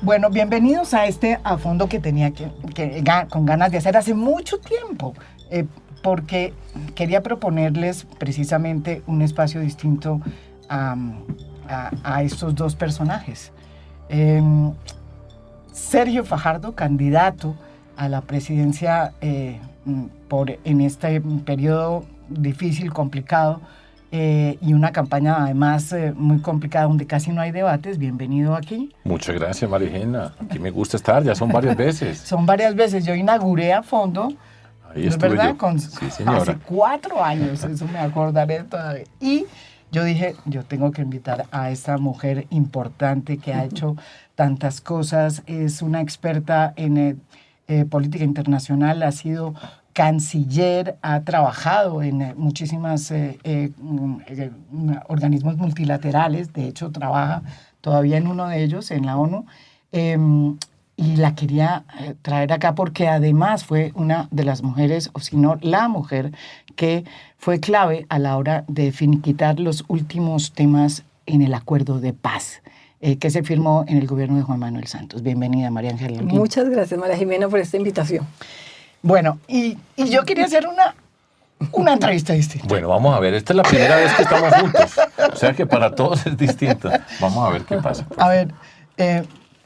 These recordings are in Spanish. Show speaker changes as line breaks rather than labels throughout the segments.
Bueno, bienvenidos a este a fondo que tenía con ganas de hacer hace mucho tiempo, porque quería proponerles precisamente un espacio distinto a estos dos personajes. Sergio Fajardo, candidato a la presidencia en este periodo difícil, complicado, y una campaña además muy complicada donde casi no hay debates. Bienvenido aquí.
Muchas gracias, Marijena. Aquí me gusta estar, ya son varias veces.
Son varias veces. Yo inauguré a fondo,
Ahí
¿no es
estuve
verdad?
yo. Sí, señora.
Hace 4 años, eso me acordaré todavía. Y yo dije, yo tengo que invitar a esta mujer importante que ha hecho tantas cosas, es una experta en política internacional, ha sido canciller, ha trabajado en muchísimos organismos multilaterales, de hecho trabaja todavía en uno de ellos, en la ONU, y la quería traer acá porque además fue una de las mujeres, o si no, la mujer que fue clave a la hora de finiquitar los últimos temas en el acuerdo de paz que se firmó en el gobierno de Juan Manuel Santos. Bienvenida, María Ángela Holguín.
Muchas gracias, María Jimena, por esta invitación.
Bueno, y yo quería hacer una entrevista distinta.
Bueno, vamos a ver, esta es la primera vez que estamos juntos, o sea que para todos es distinto. Vamos a ver qué pasa. Pues.
A ver,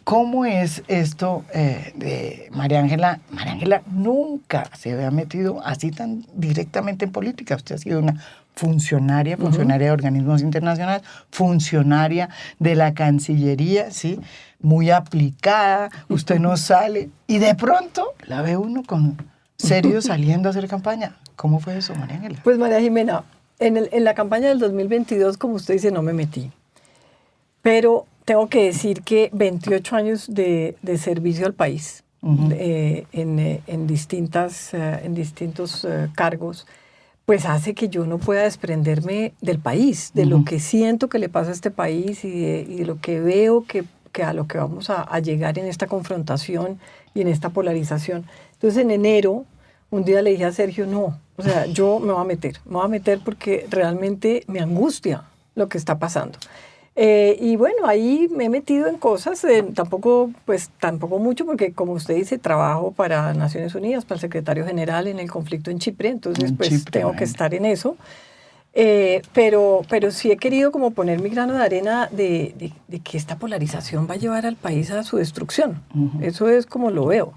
¿cómo es esto de María Ángela? María Ángela nunca se había metido así tan directamente en política. Usted ha sido una funcionaria de organismos internacionales, funcionaria de la Cancillería, ¿sí? Muy aplicada, usted no sale, y de pronto la ve uno con serio saliendo a hacer campaña. ¿Cómo fue eso, María Ángela?
Pues María Jimena, en la campaña del 2022, como usted dice, no me metí. Pero tengo que decir que 28 años de servicio al país, en distintos cargos, pues hace que yo no pueda desprenderme del país, de lo que siento que le pasa a este país y de lo que veo que a lo que vamos a llegar en esta confrontación y en esta polarización. Entonces en enero, un día le dije a Sergio, no, o sea, yo me voy a meter porque realmente me angustia lo que está pasando. Y bueno, ahí me he metido en cosas, tampoco mucho, porque como usted dice, trabajo para Naciones Unidas, para el secretario general en el conflicto en Chipre, entonces tengo que estar en eso. Pero sí he querido como poner mi grano de arena de que esta polarización va a llevar al país a su destrucción. Eso es como lo veo.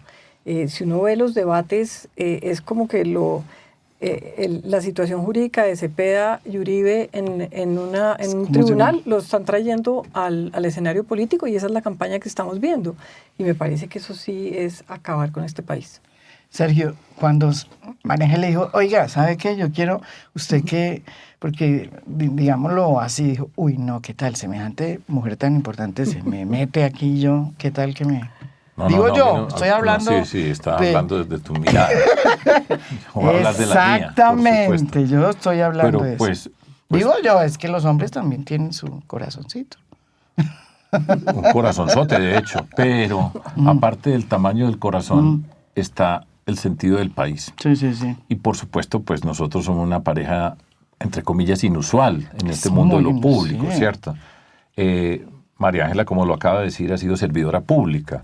Si uno ve los debates, es como que la situación jurídica de Cepeda y Uribe en un tribunal lo están trayendo al escenario político, y esa es la campaña que estamos viendo. Y me parece que eso sí es acabar con este país.
Sergio, cuando María Ángela le dijo, oiga, ¿sabe qué? Yo quiero, usted que, porque digámoslo así, dijo, uy, no, ¿qué tal? Semejante mujer tan importante se me mete aquí yo, ¿qué tal que me...? Estoy hablando...
Sí, estaba hablando desde tu mirada. Yo hablar de la mía,
exactamente, yo estoy hablando de eso.
Pues,
es que los hombres también tienen su corazoncito.
Un corazonzote, de hecho, pero aparte del tamaño del corazón está el sentido del país.
Sí.
Y por supuesto, pues nosotros somos una pareja, entre comillas, inusual en este mundo de lo público, ¿cierto? María Ángela, como lo acaba de decir, ha sido servidora pública.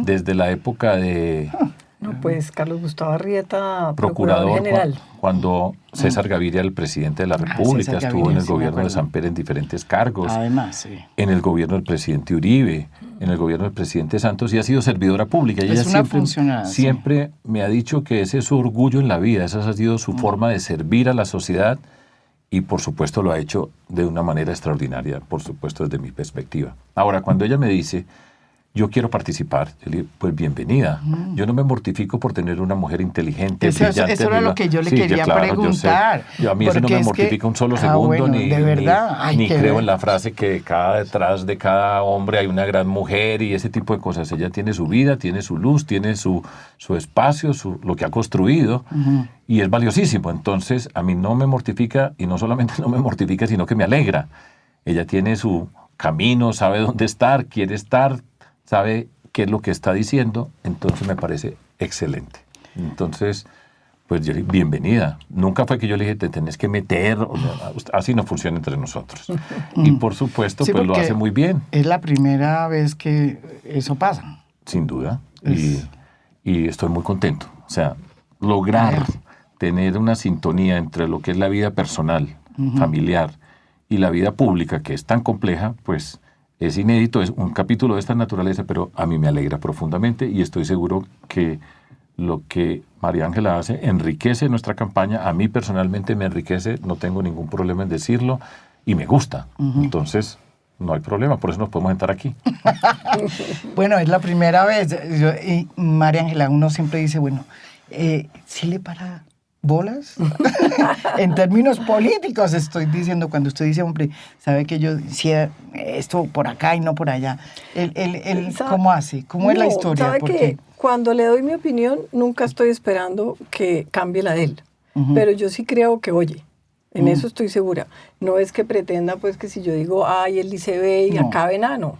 Desde la época de...
No, pues Carlos Gustavo Arrieta, procurador general.
Cuando César Gaviria era el presidente de la República, estuvo en el gobierno de Samper en diferentes cargos.
Además, sí.
En el gobierno del presidente Uribe, en el gobierno del presidente Santos, y ha sido servidora pública. Y ella siempre me ha dicho que ese es su orgullo en la vida, esa ha sido su forma de servir a la sociedad, y por supuesto lo ha hecho de una manera extraordinaria, por supuesto desde mi perspectiva. Ahora, cuando ella me dice, yo quiero participar, yo le digo, pues bienvenida. Yo no me mortifico por tener una mujer inteligente, brillante.
Eso era lo que yo le quería preguntar.
Yo a mí eso no me mortifica un solo segundo, ni creo en la frase que detrás de cada hombre hay una gran mujer y ese tipo de cosas. Ella tiene su vida, tiene su luz, tiene su espacio, lo que ha construido, y es valiosísimo. Entonces, a mí no me mortifica, y no solamente no me mortifica, sino que me alegra. Ella tiene su camino, sabe dónde estar, quiere estar, sabe qué es lo que está diciendo, entonces me parece excelente. Entonces, pues bienvenida. Nunca fue que yo le dije, te tenés que meter, así no funciona entre nosotros. Y por supuesto, sí, pues lo hace muy bien.
Es la primera vez que eso pasa.
Sin duda. Y estoy muy contento. O sea, lograr tener una sintonía entre lo que es la vida personal, familiar, y la vida pública, que es tan compleja, pues es inédito, es un capítulo de esta naturaleza, pero a mí me alegra profundamente y estoy seguro que lo que María Ángela hace enriquece nuestra campaña. A mí personalmente me enriquece, no tengo ningún problema en decirlo y me gusta. Entonces, no hay problema, por eso nos podemos sentar aquí.
Bueno, es la primera vez. Y María Ángela, uno siempre dice, bueno, ¿sí le para bolas? En términos políticos estoy diciendo, cuando usted dice, hombre, sabe que yo decía esto por acá y no por allá. ¿Cómo hace? ¿Cómo es la historia?
¿Sabe que cuando le doy mi opinión, nunca estoy esperando que cambie la de él? Pero yo sí creo que oye. En eso estoy segura. No es que pretenda, pues, que si yo digo, ay, él dice ve y acabe nada, no.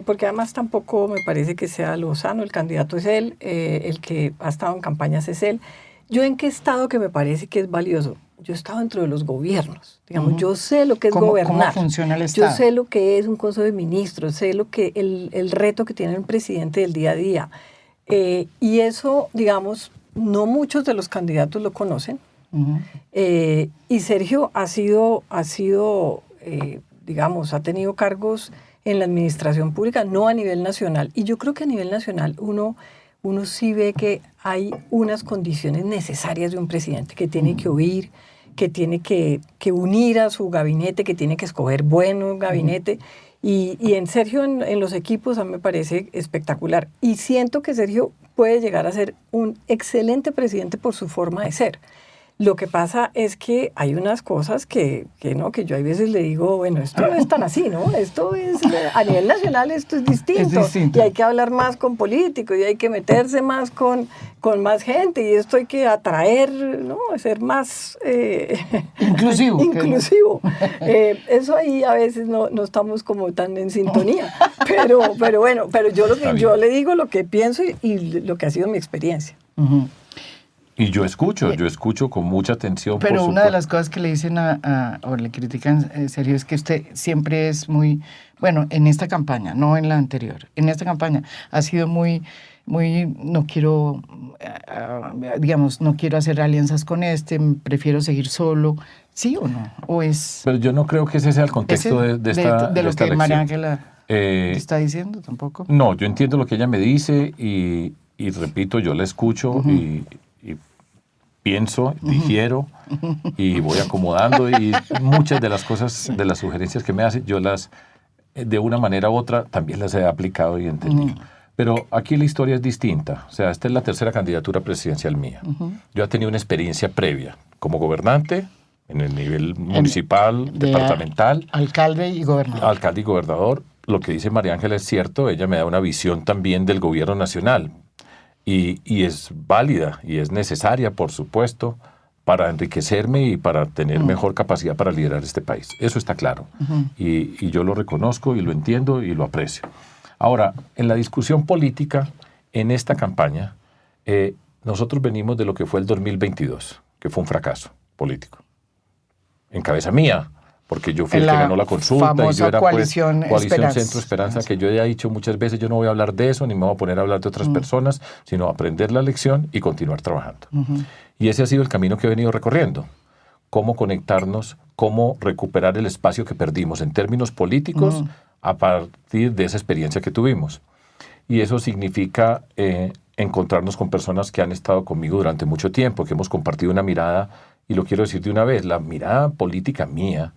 Porque además tampoco me parece que sea lo sano. El candidato es él, el que ha estado en campañas es él. ¿Yo en qué estado que me parece que es valioso? Yo he estado dentro de los gobiernos. Digamos, yo sé lo que es gobernar.
¿Cómo funciona el Estado?
Yo sé lo que es un consejo de ministros, sé lo que el reto que tiene el presidente del día a día. Y eso, digamos, no muchos de los candidatos lo conocen. Y Sergio ha sido digamos, ha tenido cargos en la administración pública, no a nivel nacional. Y yo creo que a nivel nacional uno sí ve que hay unas condiciones necesarias de un presidente que tiene que oír, que tiene que unir a su gabinete, que tiene que escoger buen gabinete. Y en Sergio, en los equipos, a mí me parece espectacular. Y siento que Sergio puede llegar a ser un excelente presidente por su forma de ser. Lo que pasa es que hay unas cosas que yo a veces le digo, bueno, esto no es tan así, ¿no? Esto es, a nivel nacional esto es distinto.
Es distinto.
Y hay que hablar más con políticos, y hay que meterse más con más gente, y esto hay que atraer, ¿no? Ser más...
inclusivo.
Inclusivo. Eso ahí a veces no estamos como tan en sintonía. Pero bueno, pero yo le digo lo que pienso y lo que ha sido mi experiencia.
Y yo escucho con mucha atención.
Pero una de las cosas que le dicen o le critican, Sergio, es que usted siempre es muy, bueno, en esta campaña, no en la anterior, en esta campaña ha sido muy, no quiero, digamos, no quiero hacer alianzas con prefiero seguir solo, ¿sí o no? ¿O es...?
Pero yo no creo que ese sea el contexto de esta
de lo que
elección.
María Ángela está diciendo tampoco.
No, yo entiendo lo que ella me dice y repito, yo la escucho y pienso, digiero y voy acomodando y muchas de las cosas, de las sugerencias que me hace, yo las, de una manera u otra, también las he aplicado y entendido. Pero aquí la historia es distinta. O sea, esta es la tercera candidatura presidencial mía. Yo he tenido una experiencia previa como gobernante en el nivel municipal, departamental.
Alcalde y gobernador.
Alcalde y gobernador. Lo que dice María Ángela es cierto. Ella me da una visión también del gobierno nacional. Y es válida y es necesaria, por supuesto, para enriquecerme y para tener mejor capacidad para liderar este país. Eso está claro. Y yo lo reconozco y lo entiendo y lo aprecio. Ahora, en la discusión política, en esta campaña, nosotros venimos de lo que fue el 2022, que fue un fracaso político. En cabeza mía, porque yo fui el que ganó la consulta y yo era coalición Centro Esperanza, que yo ya he dicho muchas veces, yo no voy a hablar de eso, ni me voy a poner a hablar de otras personas, sino aprender la lección y continuar trabajando. Y ese ha sido el camino que he venido recorriendo. Cómo conectarnos, cómo recuperar el espacio que perdimos en términos políticos a partir de esa experiencia que tuvimos. Y eso significa encontrarnos con personas que han estado conmigo durante mucho tiempo, que hemos compartido una mirada, y lo quiero decir de una vez, la mirada política mía,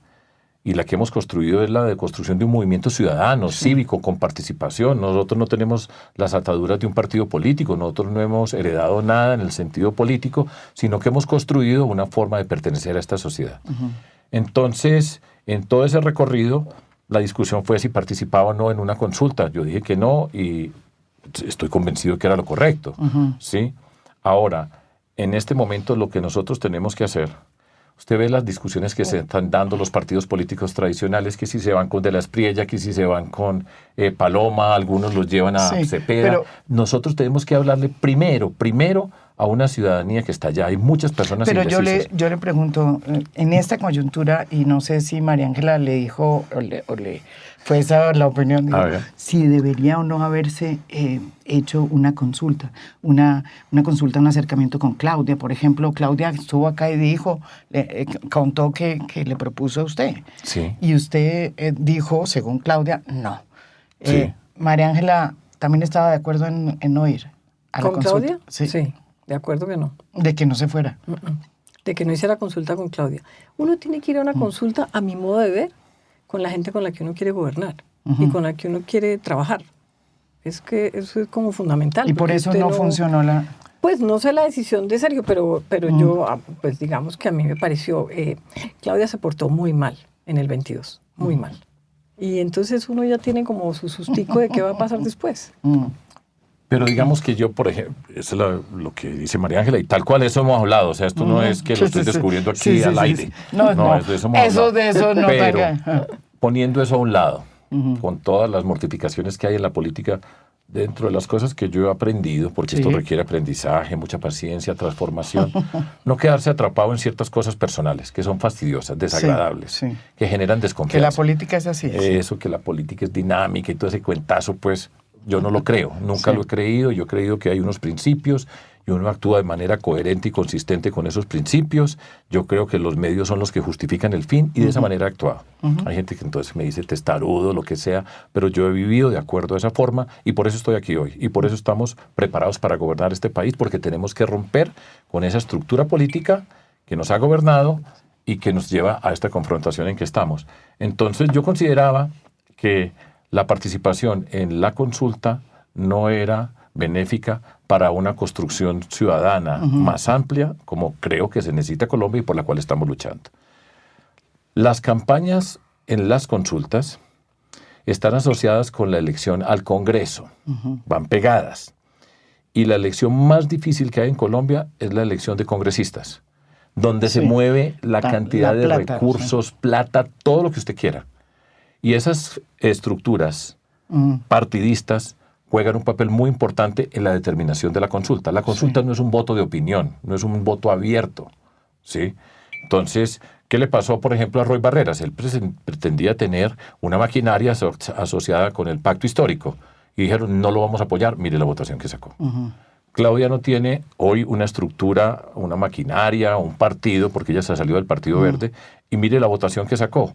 y la que hemos construido es la de construcción de un movimiento ciudadano, cívico, con participación. Nosotros no tenemos las ataduras de un partido político, nosotros no hemos heredado nada en el sentido político, sino que hemos construido una forma de pertenecer a esta sociedad. Entonces, en todo ese recorrido, la discusión fue si participaba o no en una consulta. Yo dije que no y estoy convencido que era lo correcto. ¿Sí? Ahora, en este momento lo que nosotros tenemos que hacer... Usted ve las discusiones que se están dando los partidos políticos tradicionales, que si se van con De la Espriella, que si se van con Paloma, algunos los llevan a Cepeda. Pero nosotros tenemos que hablarle primero a una ciudadanía que está allá. Hay muchas personas
indecisas.
Pero
yo le pregunto, en esta coyuntura, y no sé si María Ángela le dijo, fue esa la opinión, digo, si debería o no haberse hecho una consulta, un acercamiento con Claudia. Por ejemplo, Claudia estuvo acá y dijo, contó que le propuso a usted.
Sí.
Y usted dijo, según Claudia, no.
Sí.
María Ángela también estaba de acuerdo en no ir a la consulta.
¿Con Claudia? Sí, de acuerdo que no.
De que no se fuera.
De que no hiciera consulta con Claudia. Uno tiene que ir a una consulta, a mi modo de ver, con la gente con la que uno quiere gobernar y con la que uno quiere trabajar. Es que eso es como fundamental.
Y por eso no funcionó la...
Pues no sé la decisión de Sergio, pero yo, pues digamos que a mí me pareció, Claudia se portó muy mal en el 22, muy mal. Y entonces uno ya tiene como su sustico de qué va a pasar después.
Pero digamos que yo, por ejemplo, eso es lo que dice María Ángela, y tal cual eso hemos hablado, o sea, esto no es que lo estoy descubriendo aquí al aire.
No,
de eso hemos hablado.
De eso no.
Pero poniendo eso a un lado, con todas las mortificaciones que hay en la política, dentro de las cosas que yo he aprendido, porque esto requiere aprendizaje, mucha paciencia, transformación, no quedarse atrapado en ciertas cosas personales que son fastidiosas, desagradables, que generan desconfianza.
Que la política es así.
Eso, que la política es dinámica y todo ese cuentazo, pues yo no lo creo, nunca lo he creído. Yo he creído que hay unos principios y uno actúa de manera coherente y consistente con esos principios. Yo creo que los medios son los que justifican el fin y de esa manera he actuado. Hay gente que entonces me dice testarudo, lo que sea, pero yo he vivido de acuerdo a esa forma y por eso estoy aquí hoy. Y por eso estamos preparados para gobernar este país, porque tenemos que romper con esa estructura política que nos ha gobernado y que nos lleva a esta confrontación en que estamos. Entonces yo consideraba que la participación en la consulta no era benéfica para una construcción ciudadana más amplia, como creo que se necesita Colombia y por la cual estamos luchando. Las campañas en las consultas están asociadas con la elección al Congreso, van pegadas. Y la elección más difícil que hay en Colombia es la elección de congresistas, donde se mueve la cantidad de recursos, plata, todo lo que usted quiera. Y esas estructuras partidistas juegan un papel muy importante en la determinación de la consulta. La consulta no es un voto de opinión, no es un voto abierto, ¿sí? Entonces, ¿qué le pasó, por ejemplo, a Roy Barreras? Él pretendía tener una maquinaria asociada con el pacto histórico. Y dijeron, no lo vamos a apoyar, mire la votación que sacó. Claudia no tiene hoy una estructura, una maquinaria, un partido, porque ella se salió del Partido Verde, y mire la votación que sacó.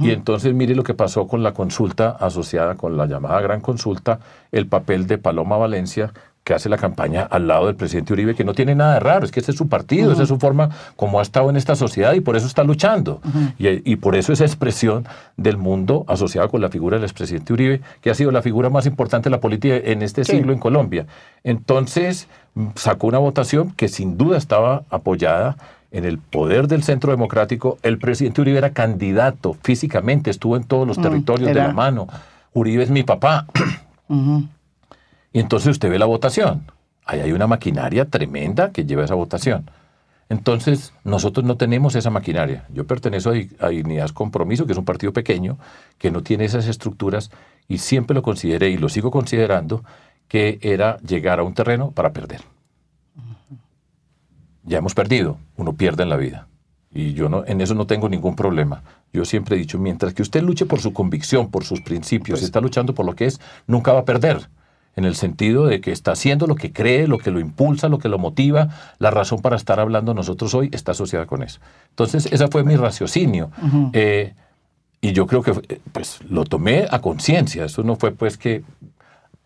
Y entonces mire lo que pasó con la consulta asociada con la llamada Gran Consulta, el papel de Paloma Valencia, que hace la campaña al lado del presidente Uribe, que no tiene nada de raro, es que ese es su partido, esa es su forma como ha estado en esta sociedad y por eso está luchando. Y por eso esa expresión del mundo asociada con la figura del expresidente Uribe, que ha sido la figura más importante de la política en este siglo en Colombia. Entonces sacó una votación que sin duda estaba apoyada en el poder del Centro Democrático. El presidente Uribe era candidato físicamente, estuvo en todos los territorios de la mano. Uribe es mi papá. Y entonces usted ve la votación. Ahí hay una maquinaria tremenda que lleva esa votación. Entonces, nosotros no tenemos esa maquinaria. Yo pertenezco a Dignidad Compromiso, que es un partido pequeño, que no tiene esas estructuras, y siempre lo consideré y lo sigo considerando, que era llegar a un terreno para perder. Ya hemos perdido, uno pierde en la vida. Y yo en eso no tengo ningún problema. Yo siempre he dicho, mientras que usted luche por su convicción, por sus principios, está luchando por lo que es, nunca va a perder. En el sentido de que está haciendo lo que cree, lo que lo impulsa, lo que lo motiva. La razón para estar hablando nosotros hoy está asociada con eso. Entonces, ese fue mi raciocinio. Y yo creo que pues, lo tomé a conciencia. Eso no fue pues que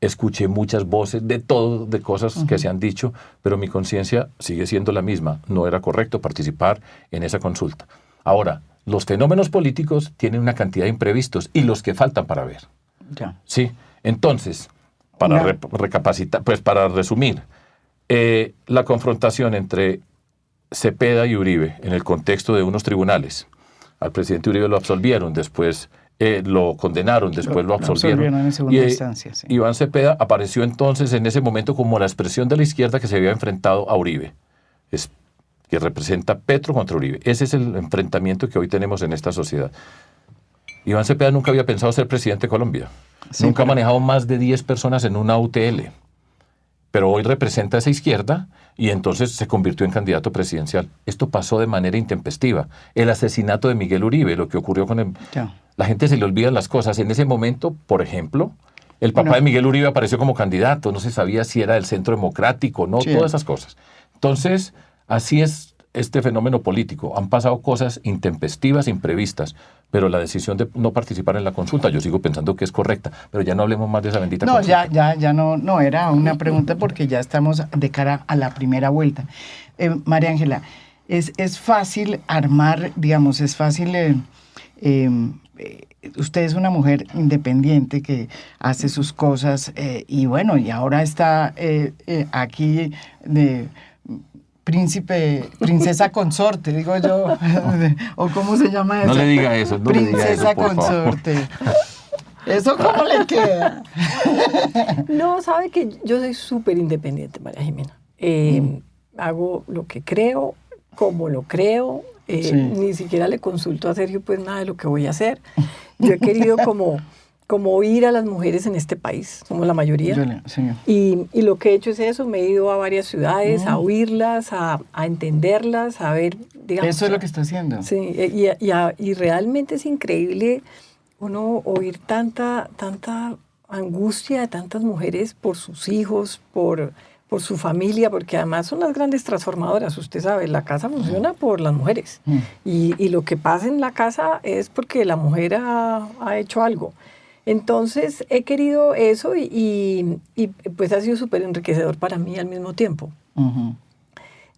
escuché muchas voces de todo, de cosas que se han dicho, pero mi conciencia sigue siendo la misma. No era correcto participar en esa consulta. Ahora, los fenómenos políticos tienen una cantidad de imprevistos y los que faltan para ver. ¿Sí? Entonces, para recapacitar, pues para resumir, la confrontación entre Cepeda y Uribe en el contexto de unos tribunales. Al presidente Uribe lo absolvieron, después lo condenaron, después lo absolvieron
en segunda instancia. Sí.
Iván Cepeda apareció entonces en ese momento como la expresión de la izquierda que se había enfrentado a Uribe, que representa Petro contra Uribe. Ese es el enfrentamiento que hoy tenemos en esta sociedad. Iván Cepeda nunca había pensado ser presidente de Colombia. Nunca ha manejado más de 10 personas en una UTL. pero hoy representa esa izquierda y entonces se convirtió en candidato presidencial. Esto pasó de manera intempestiva. El asesinato de Miguel Uribe, lo que ocurrió con él. La gente se le olvidan las cosas. En ese momento, por ejemplo, el papá de Miguel Uribe apareció como candidato, no se sabía si era del Centro Democrático, no, todas esas cosas. Entonces, así es este fenómeno político. Han pasado cosas intempestivas, imprevistas, pero la decisión de no participar en la consulta, yo sigo pensando que es correcta, pero ya no hablemos más de esa bendita consulta.
Ya no, era una pregunta porque ya estamos de cara a la primera vuelta. María Ángela, es fácil armar, digamos, es fácil... usted es una mujer independiente que hace sus cosas y bueno, y ahora está aquí de princesa consorte, digo yo, o cómo se llama eso.
No le diga eso, no
princesa
le diga eso, por
consorte.
Favor.
¿Eso cómo le queda?
No, sabe que yo soy súper independiente, María Jimena. Hago lo que creo, como lo creo. Ni siquiera le consulto a Sergio pues nada de lo que voy a hacer. Yo he querido como oír a las mujeres en este país, somos la mayoría. Y lo que he hecho es eso, me he ido a varias ciudades a oírlas, a entenderlas, a ver, digamos.
Eso es lo que está haciendo.
Sí, y realmente es increíble uno oír tanta angustia de tantas mujeres por sus hijos, por su familia, porque además son las grandes transformadoras. Usted sabe, la casa funciona por las mujeres. Y lo que pasa en la casa es porque la mujer ha hecho algo. Entonces, he querido eso y pues ha sido súper enriquecedor para mí al mismo tiempo.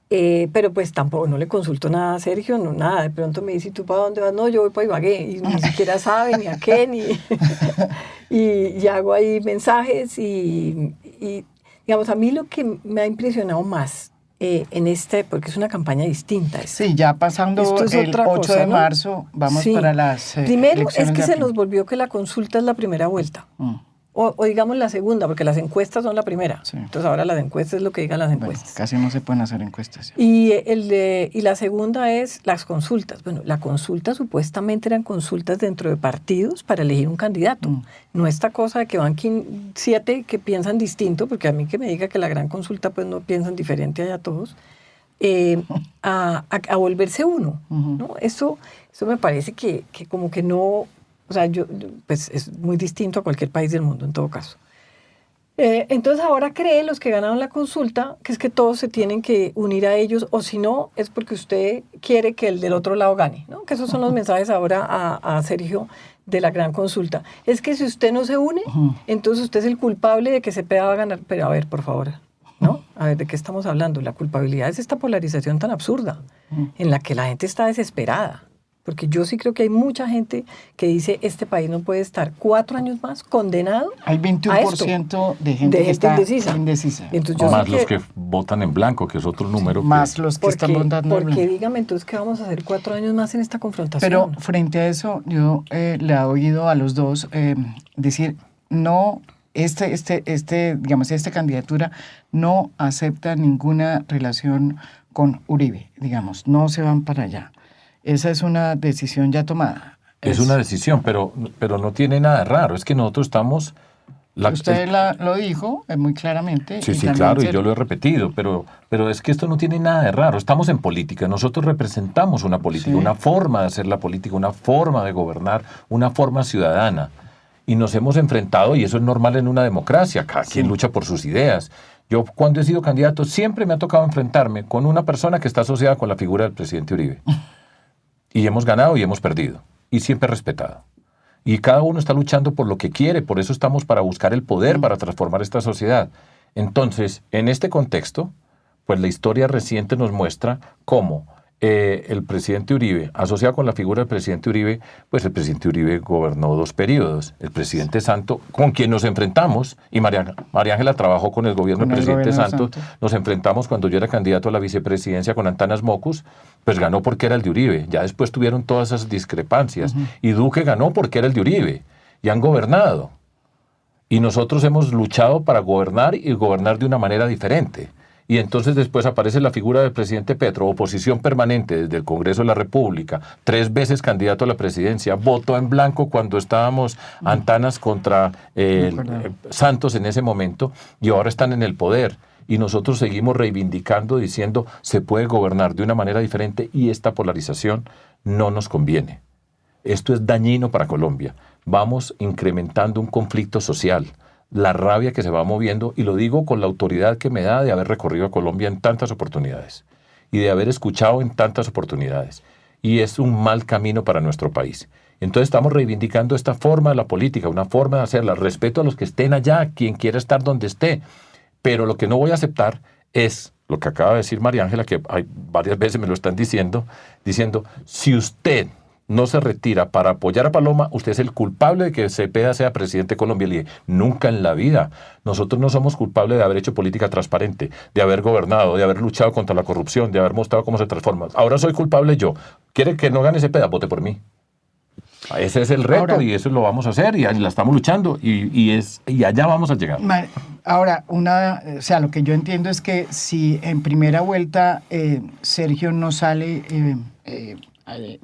Pero pues tampoco, no le consulto nada a Sergio, no nada. De pronto me dice, ¿tú para dónde vas? No, yo voy para Ibagué. Y ni siquiera sabe ni a qué, y hago ahí mensajes y digamos, a mí lo que me ha impresionado más porque es una campaña distinta.
Sí, ya pasando el 8 de marzo, vamos para las
primero es que se nos volvió que la consulta es la primera vuelta. O digamos la segunda, porque las encuestas son la primera. Sí. Entonces ahora las encuestas es lo que digan las encuestas.
Bueno, casi no se pueden hacer encuestas.
Y la segunda es las consultas. Bueno, la consulta supuestamente eran consultas dentro de partidos para elegir un candidato. No esta cosa de que van 7 que piensan distinto, porque a mí que me diga que la gran consulta pues no piensan diferente allá todos, a volverse uno. ¿No? Eso me parece que como que no... O sea, pues es muy distinto a cualquier país del mundo, en todo caso. Entonces ahora creen los que ganaron la consulta que es que todos se tienen que unir a ellos, o si no, es porque usted quiere que el del otro lado gane, ¿no? Que esos son los mensajes ahora a Sergio de la gran consulta. Es que si usted no se une, entonces usted es el culpable de que Cepeda va a ganar. Pero a ver, por favor, ¿no? A ver, ¿de qué estamos hablando? La culpabilidad es esta polarización tan absurda en la que la gente está desesperada. Porque yo sí creo que hay mucha gente que dice este país no puede estar 4 años más condenado.
Hay 21% de gente que está indecisa.
Entonces,
más los que votan en blanco, que es otro número.
Más los que están votando en blanco.
Porque dígame entonces, ¿qué vamos a hacer 4 años más en esta confrontación?
Pero frente a eso, yo le he oído a los dos decir, no, digamos, esta candidatura no acepta ninguna relación con Uribe, digamos, no se van para allá. Esa es una decisión ya tomada.
Es una decisión, pero no tiene nada de raro. Es que nosotros estamos...
Usted lo dijo muy claramente.
Sí, claro, y yo lo he repetido, pero es que esto no tiene nada de raro. Estamos en política, nosotros representamos una política, una forma de hacer la política, una forma de gobernar, una forma ciudadana. Y nos hemos enfrentado, y eso es normal en una democracia, cada quien lucha por sus ideas. Yo cuando he sido candidato siempre me ha tocado enfrentarme con una persona que está asociada con la figura del presidente Uribe. Y hemos ganado y hemos perdido. Y siempre respetado. Y cada uno está luchando por lo que quiere. Por eso estamos para buscar el poder, para transformar esta sociedad. Entonces, en este contexto, pues la historia reciente nos muestra cómo el presidente Uribe, asociado con la figura del presidente Uribe, pues el presidente Uribe gobernó 2 periodos. El presidente Santos, con quien nos enfrentamos, y María Ángela trabajó con el gobierno del presidente Santos, nos enfrentamos cuando yo era candidato a la vicepresidencia con Antanas Mocus, pues ganó porque era el de Uribe. Ya después tuvieron todas esas discrepancias. Y Duque ganó porque era el de Uribe. Y han gobernado. Y nosotros hemos luchado para gobernar y gobernar de una manera diferente. Y entonces después aparece la figura del presidente Petro, oposición permanente desde el Congreso de la República, 3 veces candidato a la presidencia, votó en blanco cuando estábamos Antanas contra Santos en ese momento, y ahora están en el poder. Y nosotros seguimos reivindicando, diciendo, se puede gobernar de una manera diferente y esta polarización no nos conviene. Esto es dañino para Colombia. Vamos incrementando un conflicto social, la rabia que se va moviendo, y lo digo con la autoridad que me da de haber recorrido a Colombia en tantas oportunidades y de haber escuchado en tantas oportunidades. Y es un mal camino para nuestro país. Entonces estamos reivindicando esta forma de la política, una forma de hacerla, respeto a los que estén allá, quien quiera estar donde esté. Pero lo que no voy a aceptar es lo que acaba de decir María Ángela, que hay varias veces me lo están diciendo, si usted no se retira para apoyar a Paloma, usted es el culpable de que Cepeda sea presidente de Colombia. Le dije, nunca en la vida. Nosotros no somos culpables de haber hecho política transparente, de haber gobernado, de haber luchado contra la corrupción, de haber mostrado cómo se transforma. Ahora soy culpable yo. ¿Quiere que no gane Cepeda? Vote por mí. Ese es el reto. Ahora, y eso lo vamos a hacer y la estamos luchando y allá vamos a llegar.
Ahora, lo que yo entiendo es que si en primera vuelta Sergio no sale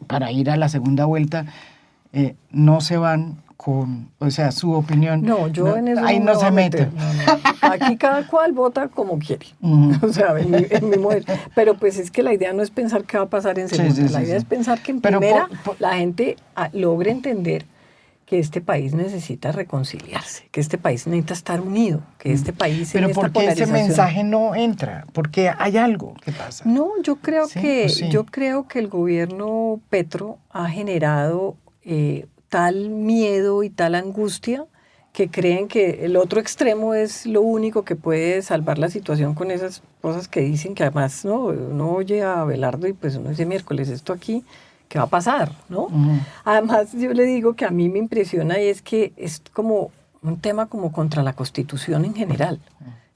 para ir a la segunda vuelta, no se van con, su opinión.
No, yo en eso
ahí no se mete.
No. Aquí cada cual vota como quiere. En mi mujer. Pero pues es que la idea no es pensar qué va a pasar en segunda. La idea es pensar que en primera la gente logre entender que este país necesita reconciliarse, que este país necesita estar unido, que este país
en esta polarización. ¿Pero por qué ese mensaje no entra? Porque hay algo que pasa.
No, yo creo que el gobierno Petro ha generado tal miedo y tal angustia que creen que el otro extremo es lo único que puede salvar la situación con esas cosas que dicen, que además uno oye a Abelardo y pues uno dice, miércoles, esto aquí, ¿qué va a pasar? ¿No? Además, yo le digo que a mí me impresiona y es que es como un tema como contra la Constitución en general.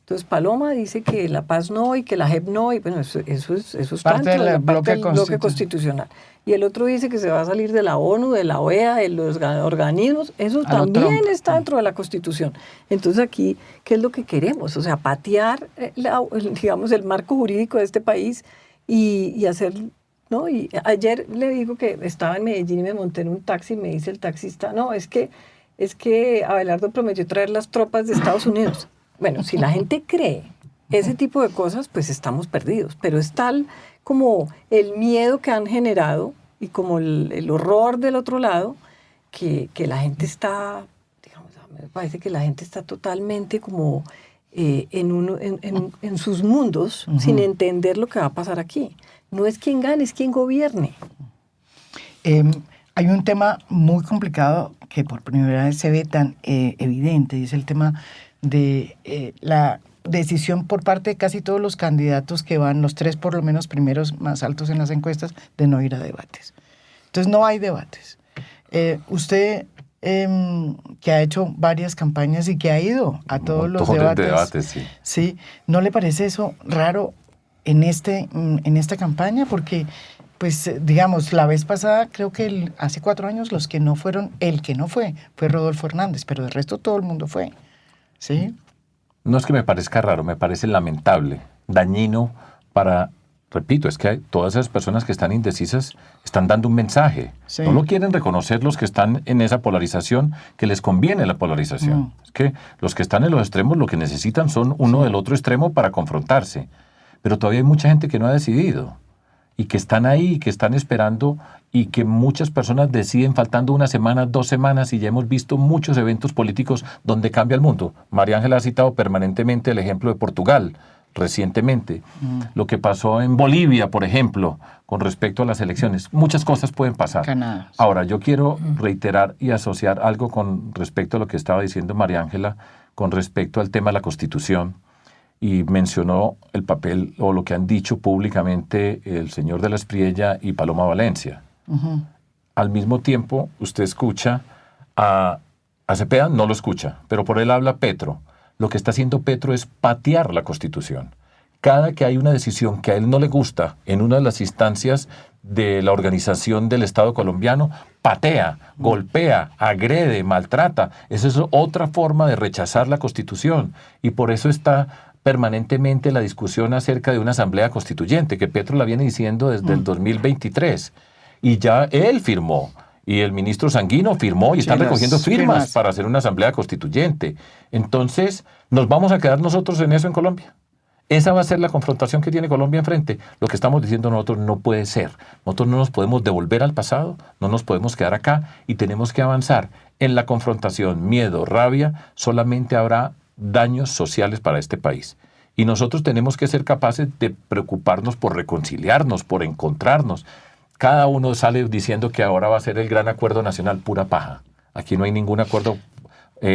Entonces, Paloma dice que la paz no y que la JEP no, y bueno, eso es parte del bloque constitucional. Y el otro dice que se va a salir de la ONU, de la OEA, de los organismos, eso también está dentro de la Constitución. Entonces aquí, ¿qué es lo que queremos? O sea, patear, el marco jurídico de este país y hacer... ¿no? Y ayer le digo que estaba en Medellín y me monté en un taxi y me dice el taxista, no, es que Abelardo prometió traer las tropas de Estados Unidos. Bueno, si la gente cree ese tipo de cosas, pues estamos perdidos. Pero es tal como el miedo que han generado y como el horror del otro lado, que la gente está, me parece que la gente está totalmente como en sus mundos, sin entender lo que va a pasar aquí. No es quien gane, es quien gobierne.
Hay un tema muy complicado que por primera vez se ve tan evidente, y es el tema de la decisión por parte de casi todos los candidatos que van, los 3 por lo menos primeros más altos en las encuestas, de no ir a debates. Entonces no hay debates. Usted, que ha hecho varias campañas y que ha ido a todos los debates, sí, ¿no le parece eso raro en esta campaña? Porque, pues, digamos, la vez pasada, creo que hace 4 años, el que no fue Rodolfo Hernández, pero del resto todo el mundo fue, ¿sí?
No es que me parezca raro, me parece lamentable, dañino para, repito, es que todas esas personas que están indecisas están dando un mensaje. Sí. No lo quieren reconocer los que están en esa polarización, que les conviene la polarización. Es que los que están en los extremos lo que necesitan son uno del otro extremo para confrontarse. Pero todavía hay mucha gente que no ha decidido y que están ahí, que están esperando, y que muchas personas deciden faltando 1 semana, 2 semanas, y ya hemos visto muchos eventos políticos donde cambia el mundo. María Ángela ha citado permanentemente el ejemplo de Portugal recientemente, lo que pasó en Bolivia, por ejemplo, con respecto a las elecciones. Muchas cosas pueden pasar.
Canadá.
Ahora, yo quiero reiterar y asociar algo con respecto a lo que estaba diciendo María Ángela, con respecto al tema de la Constitución. Y mencionó el papel o lo que han dicho públicamente el señor de la Espriella y Paloma Valencia. Al mismo tiempo, usted escucha a Cepeda, no lo escucha, pero por él habla Petro. Lo que está haciendo Petro es patear la Constitución. Cada que hay una decisión que a él no le gusta en una de las instancias de la organización del Estado colombiano, patea, golpea, agrede, maltrata. Esa es otra forma de rechazar la Constitución. Y por eso está permanentemente la discusión acerca de una asamblea constituyente, que Petro la viene diciendo desde el 2023. Y ya él firmó, y el ministro Sanguino firmó, y están recogiendo firmas para hacer una asamblea constituyente. Entonces, ¿nos vamos a quedar nosotros en eso en Colombia? Esa va a ser la confrontación que tiene Colombia enfrente. Lo que estamos diciendo nosotros no puede ser. Nosotros no nos podemos devolver al pasado, no nos podemos quedar acá y tenemos que avanzar en la confrontación. Miedo, rabia, solamente habrá daños sociales para este país. Y nosotros tenemos que ser capaces de preocuparnos por reconciliarnos, por encontrarnos. Cada uno sale diciendo que ahora va a ser el gran acuerdo nacional, pura paja. Aquí no hay ningún acuerdo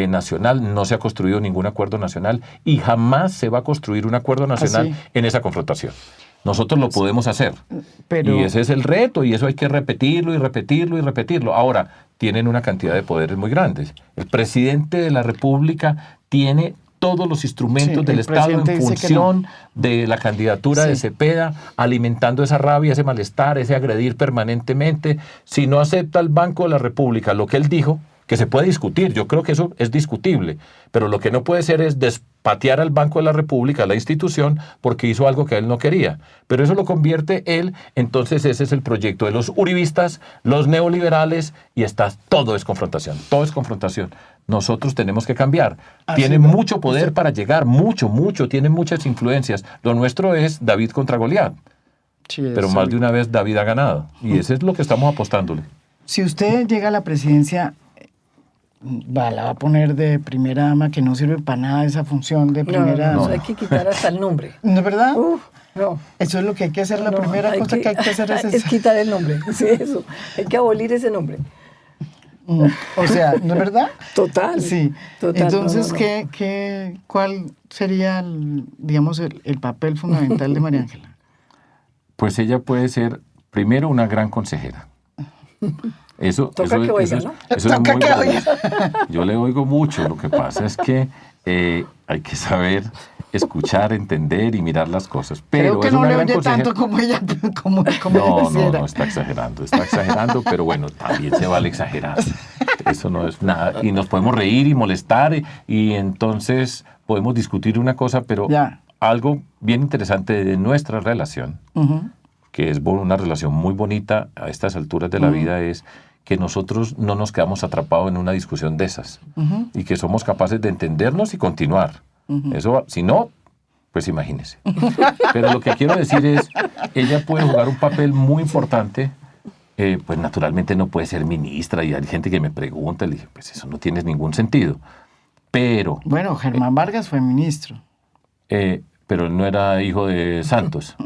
nacional, no se ha construido ningún acuerdo nacional y jamás se va a construir un acuerdo nacional en esa confrontación. Nosotros lo podemos hacer. Y ese es el reto y eso hay que repetirlo y repetirlo y repetirlo. Ahora, tienen una cantidad de poderes muy grandes. El presidente de la República tiene todos los instrumentos del Estado en función de la candidatura de Cepeda, alimentando esa rabia, ese malestar, ese agredir permanentemente. Si no acepta el Banco de la República lo que él dijo, que se puede discutir, yo creo que eso es discutible, pero lo que no puede ser es despatear al Banco de la República, a la institución, porque hizo algo que él no quería. Pero eso lo convierte él, entonces ese es el proyecto de los uribistas, los neoliberales, y todo es confrontación, todo es confrontación. Nosotros tenemos que cambiar. Tiene mucho poder para llegar, mucho, tienen muchas influencias. Lo nuestro es David contra Goliat, pero más de una vez David ha ganado, y eso es lo que estamos apostándole.
Si usted llega a la presidencia, la va a poner de primera dama, que no sirve para nada esa función de primera dama.
No, hay que quitar hasta el nombre.
¿No es verdad?
No.
Eso es lo que hay que hacer, la primera cosa que hay que hacer
es quitar el nombre. Sí, eso. Hay que abolir ese nombre.
O sea, ¿no es verdad?
Total.
Sí.
Total,
entonces, ¿cuál sería, digamos, el papel fundamental de María Ángela?
Pues ella puede ser, primero, una gran consejera.
Toca que oiga, ¿no?
Eso es muy bueno. Yo le oigo mucho. Lo que pasa es que hay que saber escuchar, entender y mirar las cosas. Pero
creo que
es
no
una
le
gran
oye tanto como ella, como
no, está exagerando, pero bueno, también se vale exagerar. Eso no es nada. Y nos podemos reír y molestar y entonces podemos discutir una cosa, pero algo bien interesante de nuestra relación, que es una relación muy bonita a estas alturas de la vida, es que nosotros no nos quedamos atrapados en una discusión de esas y que somos capaces de entendernos y continuar. Eso, si no, pues imagínese. Pero lo que quiero decir es, ella puede jugar un papel muy importante, pues naturalmente no puede ser ministra y hay gente que me pregunta, le dije, pues eso no tiene ningún sentido. Pero...
Bueno, Germán Vargas fue ministro.
Pero él no era hijo de Santos.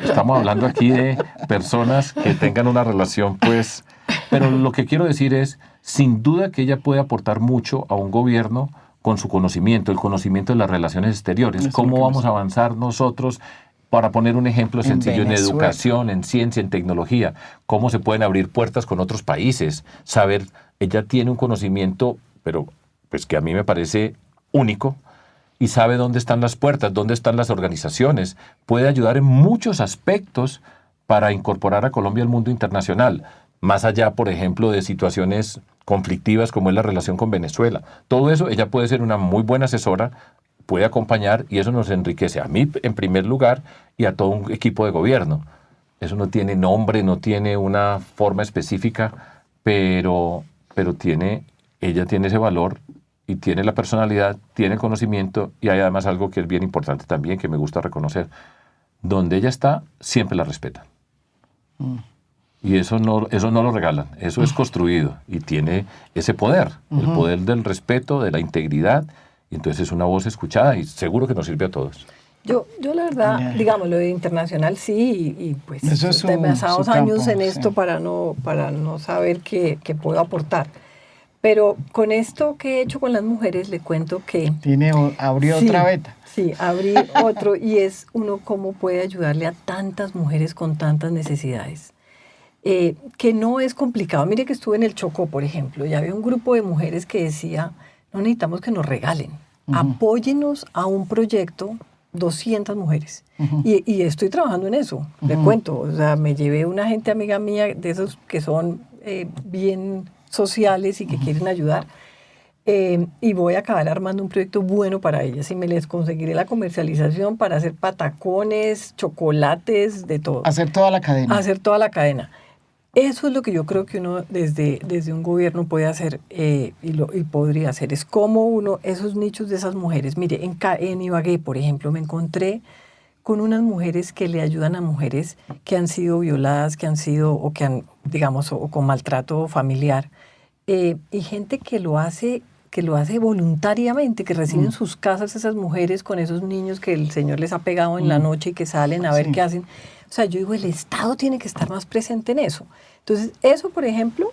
Estamos hablando aquí de personas que tengan una relación, pues... Pero lo que quiero decir es, sin duda que ella puede aportar mucho a un gobierno con su conocimiento, el conocimiento de las relaciones exteriores. ¿Cómo vamos a avanzar nosotros, para poner un ejemplo sencillo, en educación, en ciencia, en tecnología? ¿Cómo se pueden abrir puertas con otros países? Saber, ella tiene un conocimiento, pero pues que a mí me parece único, y sabe dónde están las puertas, dónde están las organizaciones. Puede ayudar en muchos aspectos para incorporar a Colombia al mundo internacional, más allá, por ejemplo, de situaciones conflictivas como es la relación con Venezuela. Todo eso, ella puede ser una muy buena asesora, puede acompañar y eso nos enriquece a mí en primer lugar y a todo un equipo de gobierno. Eso no tiene nombre, no tiene una forma específica, pero ella tiene ese valor y tiene la personalidad, tiene el conocimiento y hay además algo que es bien importante también, que me gusta reconocer. Donde ella está, siempre la respetan. Y eso no lo regalan, eso es construido y tiene ese poder, el poder del respeto, de la integridad, y entonces es una voz escuchada y seguro que nos sirve a todos.
Yo la verdad, digamos, lo de internacional sí, y pues
es
demasiados años en esto para no saber qué puedo aportar. Pero con esto que he hecho con las mujeres, le cuento que...
Abrió otra beta.
Sí, abrí otro, y es uno cómo puede ayudarle a tantas mujeres con tantas necesidades. Que no es complicado. Mire que estuve en el Chocó, por ejemplo, y había un grupo de mujeres que decía, no necesitamos que nos regalen, apóyenos a un proyecto, 200 mujeres. Y estoy trabajando en eso, le cuento. O sea, me llevé una gente amiga mía de esos que son bien sociales y que quieren ayudar. y voy a acabar armando un proyecto bueno para ellas y me les conseguiré la comercialización para hacer patacones, chocolates, de todo.
Hacer toda la cadena.
Hacer toda la cadena. Eso es lo que yo creo que uno desde un gobierno puede hacer y podría hacer. Es como uno, esos nichos de esas mujeres. Mire, en Ibagué, por ejemplo, me encontré con unas mujeres que le ayudan a mujeres que han sido violadas, que han sido, o que han, digamos, o con maltrato familiar. Y gente que lo hace voluntariamente, que reciben en sus casas esas mujeres con esos niños que el Señor les ha pegado en la noche y que salen a ver qué hacen. O sea, yo digo, el Estado tiene que estar más presente en eso. Entonces, eso, por ejemplo,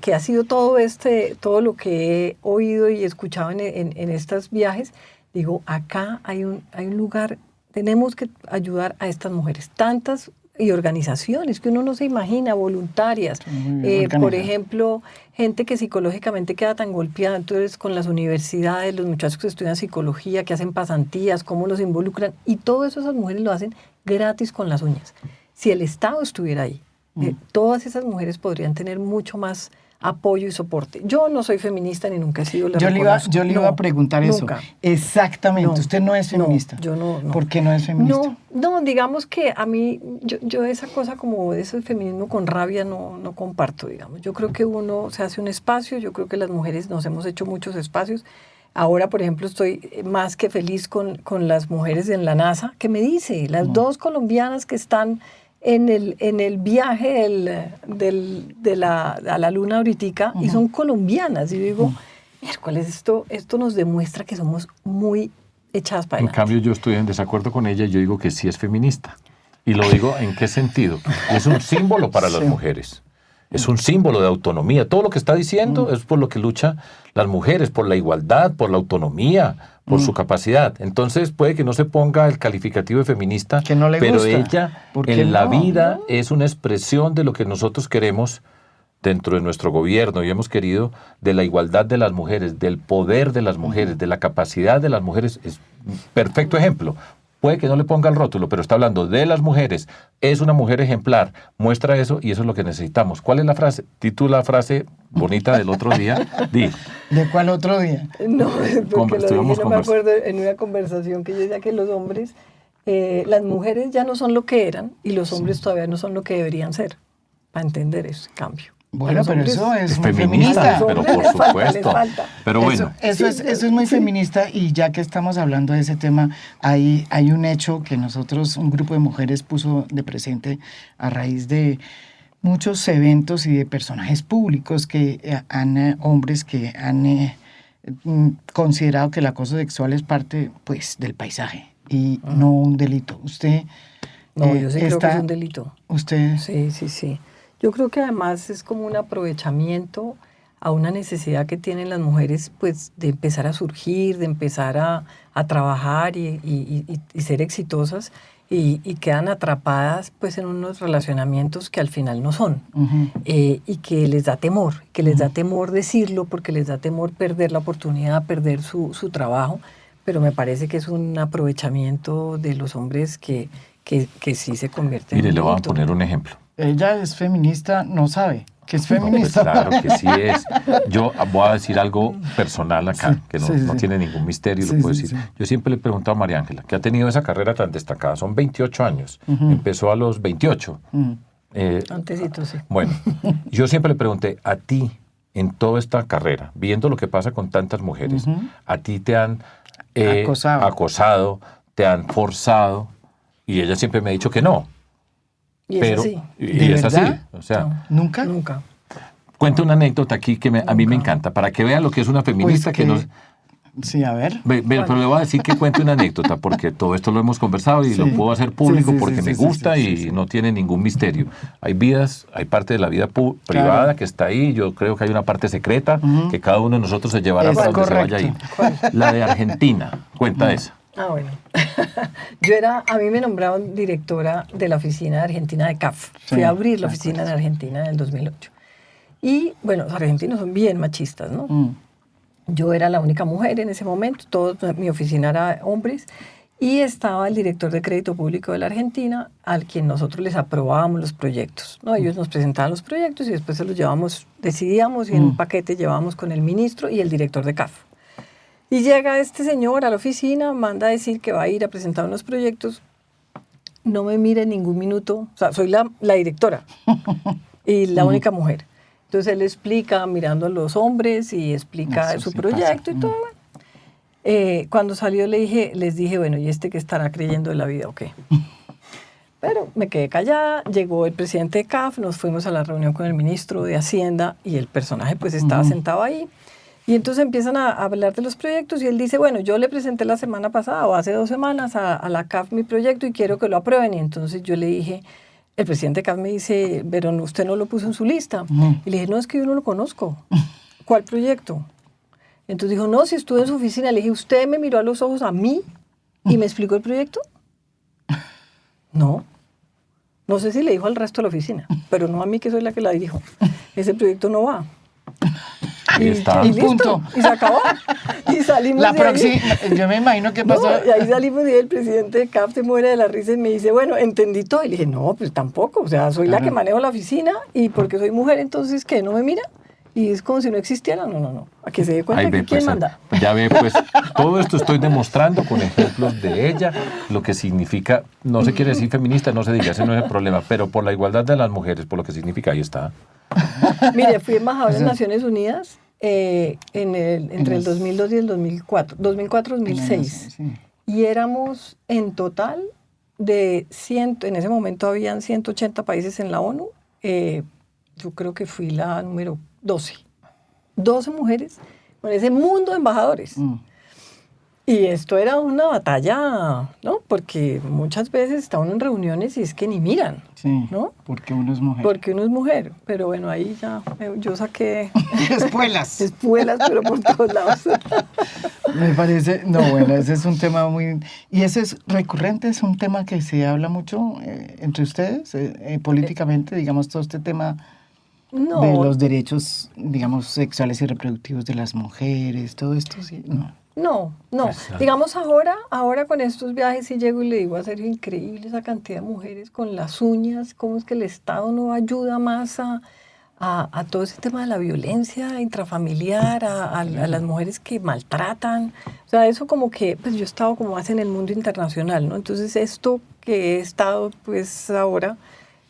que ha sido todo lo que he oído y escuchado en estos viajes, digo, acá hay un lugar, tenemos que ayudar a estas mujeres, tantas y organizaciones que uno no se imagina, voluntarias. Por ejemplo, gente que psicológicamente queda tan golpeada, entonces con las universidades, los muchachos que estudian psicología, que hacen pasantías, cómo los involucran, y todo eso esas mujeres lo hacen gratis con las uñas. Si el Estado estuviera ahí, todas esas mujeres podrían tener mucho más apoyo y soporte. Yo no soy feminista ni nunca he sido.
Yo le iba a preguntar nunca. Eso. Exactamente. No, usted no es feminista.
No, yo no.
¿Por qué no es feminista?
No, digamos que a mí, yo esa cosa como ese feminismo con rabia no comparto, digamos. Yo creo que uno se hace un espacio, yo creo que las mujeres nos hemos hecho muchos espacios. Ahora, por ejemplo, estoy más que feliz con las mujeres en la NASA, que me dice, las dos colombianas que están en el viaje a la luna ahorita, y son colombianas. Y yo digo, miércoles, esto nos demuestra que somos muy echadas para adelante.
En cambio, yo estoy en desacuerdo con ella y yo digo que sí es feminista. Y lo digo en qué sentido. Es un símbolo para las mujeres. Es un símbolo de autonomía. Todo lo que está diciendo es por lo que luchan las mujeres, por la igualdad, por la autonomía, por su capacidad. Entonces puede que no se ponga el calificativo de feminista,
que no le
pero
gusta.
ella en la vida es una expresión de lo que nosotros queremos dentro de nuestro gobierno y hemos querido, de la igualdad de las mujeres, del poder de las mujeres, de la capacidad de las mujeres. Es un perfecto ejemplo. Puede que no le ponga el rótulo, pero está hablando de las mujeres. Es una mujer ejemplar. Muestra eso y eso es lo que necesitamos. ¿Cuál es la frase? Titula la frase bonita del otro día. Di.
¿De cuál otro día?
No, porque no me acuerdo en una conversación que yo decía que los hombres, las mujeres ya no son lo que eran y los hombres todavía no son lo que deberían ser. Para entender ese cambio.
Bueno, pero eso es muy
feminista. Pero por supuesto. Pero bueno.
Eso es muy feminista, y ya que estamos hablando de ese tema, hay un hecho que un grupo de mujeres puso de presente a raíz de muchos eventos y de personajes públicos hombres que han considerado que el acoso sexual es parte, pues, del paisaje y no un delito. Usted...
No, yo sí creo que es un delito.
¿Usted?
Sí. Yo creo que además es como un aprovechamiento a una necesidad que tienen las mujeres, pues, de empezar a surgir, de empezar a trabajar y ser exitosas, y quedan atrapadas, pues, en unos relacionamientos que al final no son. Y que les da temor, decirlo, porque les da temor perder la oportunidad, perder su trabajo. Pero me parece que es un aprovechamiento de los hombres que sí se convierte en un delito.
Mire, le voy a poner un ejemplo.
Ella es feminista, no sabe que es feminista.
No, pues claro que sí es. Yo voy a decir algo personal acá, que no tiene ningún misterio, lo puedo decir. Sí. Yo siempre le he preguntado a María Ángela, que ha tenido esa carrera tan destacada, son 28 años, empezó a los 28.
Antesito, sí.
Bueno, yo siempre le pregunté, a ti, en toda esta carrera, viendo lo que pasa con tantas mujeres, a ti te han acosado, te han forzado, y ella siempre me ha dicho que no.
Y es así.
Y es así. O sea,
no. ¿Nunca?
Cuenta una anécdota aquí que a mí me encanta, para que vean lo que es una feminista
Sí, a ver.
Pero le voy a decir que cuente una anécdota, porque todo esto lo hemos conversado y lo puedo hacer público porque me gusta y no tiene ningún misterio. Hay parte de la vida privada que está ahí, yo creo que hay una parte secreta que cada uno de nosotros se llevará para donde se vaya a ir. La de Argentina, cuenta esa.
Bueno. A mí me nombraron directora de la oficina de Argentina de CAF. Fui a abrir la oficina de Argentina en el 2008. Y, bueno, los argentinos son bien machistas, ¿no? Yo era la única mujer en ese momento, mi oficina era hombres, y estaba el director de Crédito Público de la Argentina, al quien nosotros les aprobábamos los proyectos, ¿no? Ellos nos presentaban los proyectos y después se los llevamos, decidíamos y en un paquete llevábamos con el ministro y el director de CAF. Y llega este señor a la oficina, manda a decir que va a ir a presentar unos proyectos, no me mira en ningún minuto, o sea, soy la directora y la única mujer. Entonces él explica mirando a los hombres y explica su proyecto y todo. Cuando salió les dije, bueno, ¿y este qué estará creyendo de la vida o qué? Pero me quedé callada, llegó el presidente de CAF, nos fuimos a la reunión con el ministro de Hacienda y el personaje pues estaba sentado ahí. Y entonces empiezan a hablar de los proyectos y él dice, bueno, yo le presenté la semana pasada o hace 2 semanas a la CAF mi proyecto y quiero que lo aprueben. Y entonces yo le dije, el presidente de CAF me dice, pero usted no lo puso en su lista. Y le dije, no, es que yo no lo conozco. ¿Cuál proyecto? Entonces dijo, no, si estuve en su oficina. Le dije, ¿usted me miró a los ojos a mí y me explicó el proyecto? No. No sé si le dijo al resto de la oficina, pero no a mí que soy la que la dirijo. Ese proyecto no va.
Ahí está.
Y listo, punto. Y se acabó. Y salimos
la
de ahí.
Yo me imagino que pasó.
No, y ahí salimos y el presidente de CAF se muere de la risa y me dice, bueno, entendí todo. Y le dije, no, pues tampoco. O sea, soy la que manejo la oficina y porque soy mujer, entonces, ¿qué? ¿No me mira? Y es como si no existiera. No. A que se dé cuenta que quién manda.
Ya ve, pues, todo esto estoy demostrando con ejemplos de ella, lo que significa, no se quiere decir feminista, no se diga, ese no es el problema, pero por la igualdad de las mujeres, por lo que significa, ahí está.
Mire, fui embajadora en Naciones Unidas entre el 2002 y el 2004, 2004-2006.
Sí.
Y éramos en total de en ese momento habían 180 países en la ONU. Yo creo que fui la número 12. 12 mujeres con ese mundo de embajadores. Y esto era una batalla, ¿no? Porque muchas veces está uno en reuniones y es que ni miran, ¿no?
Porque uno es mujer.
Porque uno es mujer. Pero bueno, ahí ya yo saqué...
Espuelas.
Espuelas, pero por todos lados.
Me parece... No, bueno, ese es un tema muy... Y ese es recurrente, es un tema que se habla mucho entre ustedes, políticamente, digamos, todo este tema...
No.
De los derechos, digamos, sexuales y reproductivos de las mujeres, todo esto, sí, no.
No.
Exacto.
Digamos ahora con estos viajes sí llego y le digo a Sergio, increíble esa cantidad de mujeres con las uñas, cómo es que el Estado no ayuda más a todo ese tema de la violencia intrafamiliar, a las mujeres que maltratan. O sea, eso como que, pues yo he estado como más en el mundo internacional, ¿no? Entonces esto que he estado pues ahora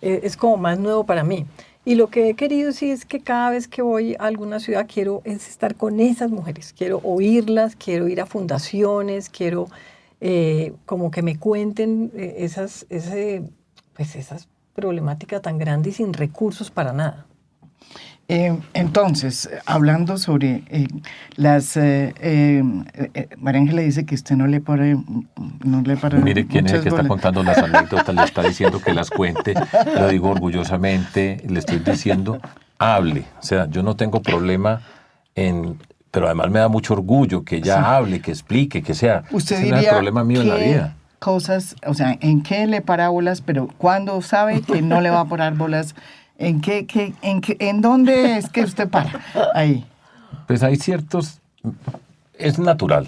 es como más nuevo para mí. Y lo que he querido sí es que cada vez que voy a alguna ciudad quiero es estar con esas mujeres, quiero oírlas, quiero ir a fundaciones, quiero como que me cuenten esas problemáticas tan grandes y sin recursos para nada.
Entonces, hablando sobre María Ángela dice que usted no le para.
Mire quién es el que está contando las anécdotas, le está diciendo que las cuente, lo digo orgullosamente, le estoy diciendo, hable. O sea, yo no tengo problema pero además me da mucho orgullo que ella hable, que explique, que sea.
Usted
ese
diría
no es el problema mío en la vida.
Cosas, o sea, ¿en qué le para bolas, pero cuándo sabe que no le va a parar bolas? ¿En dónde es que usted para? Ahí.
Pues hay es natural.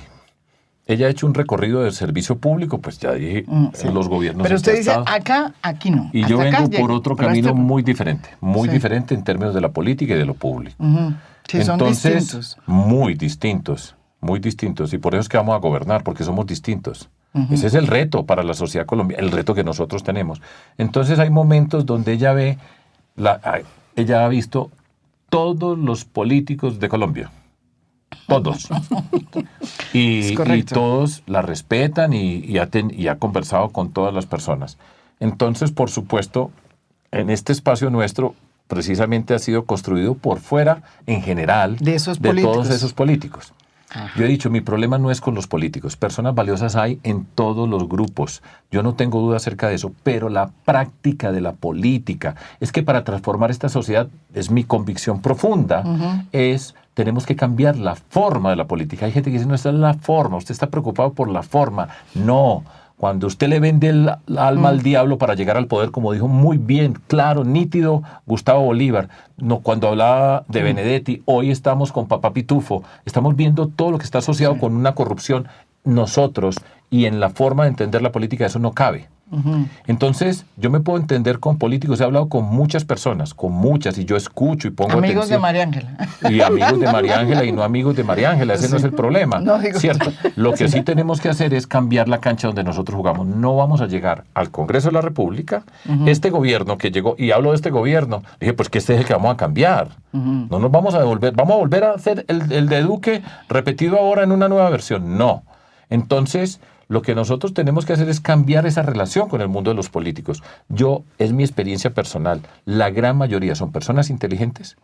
Ella ha hecho un recorrido de servicio público, pues ya dije, en los gobiernos.
Pero usted dice, acá, aquí no.
Y yo vengo por otro camino muy diferente en términos de la política y de lo público.
Sí,
entonces,
son distintos.
Muy distintos. Y por eso es que vamos a gobernar, porque somos distintos. Ese es el reto para la sociedad colombiana, el reto que nosotros tenemos. Entonces hay momentos donde ella ve... ella ha visto todos los políticos de Colombia. Todos. y todos la respetan y ha conversado con todas las personas. Entonces, por supuesto, en este espacio nuestro, precisamente ha sido construido por fuera, en general, de todos esos políticos. Ajá. Yo he dicho, mi problema no es con los políticos. Personas valiosas hay en todos los grupos. Yo no tengo duda acerca de eso, pero la práctica de la política es que para transformar esta sociedad, es mi convicción profunda, tenemos que cambiar la forma de la política. Hay gente que dice, no, esta es la forma, usted está preocupado por la forma. No. Cuando usted le vende el alma al diablo para llegar al poder, como dijo muy bien, claro, nítido Gustavo Bolívar, no, cuando hablaba de Benedetti, hoy estamos con Papá Pitufo, estamos viendo todo lo que está asociado con una corrupción. Nosotros y en la forma de entender la política eso no cabe. Entonces, yo me puedo entender con políticos, he hablado con muchas personas, con muchas, y yo escucho y pongo
amigos
atención.
De María Ángela.
Y amigos de María Ángela y no amigos de María Ángela, ese no es el problema,
no,
¿cierto? Lo que sí tenemos que hacer es cambiar la cancha donde nosotros jugamos. No vamos a llegar al Congreso de la República, este gobierno que llegó, y hablo de este gobierno, dije, pues que este es el que vamos a cambiar. No nos vamos a devolver, vamos a volver a hacer el de Duque repetido ahora en una nueva versión. No. Entonces, lo que nosotros tenemos que hacer es cambiar esa relación con el mundo de los políticos. Es mi experiencia personal. La gran mayoría son personas inteligentes,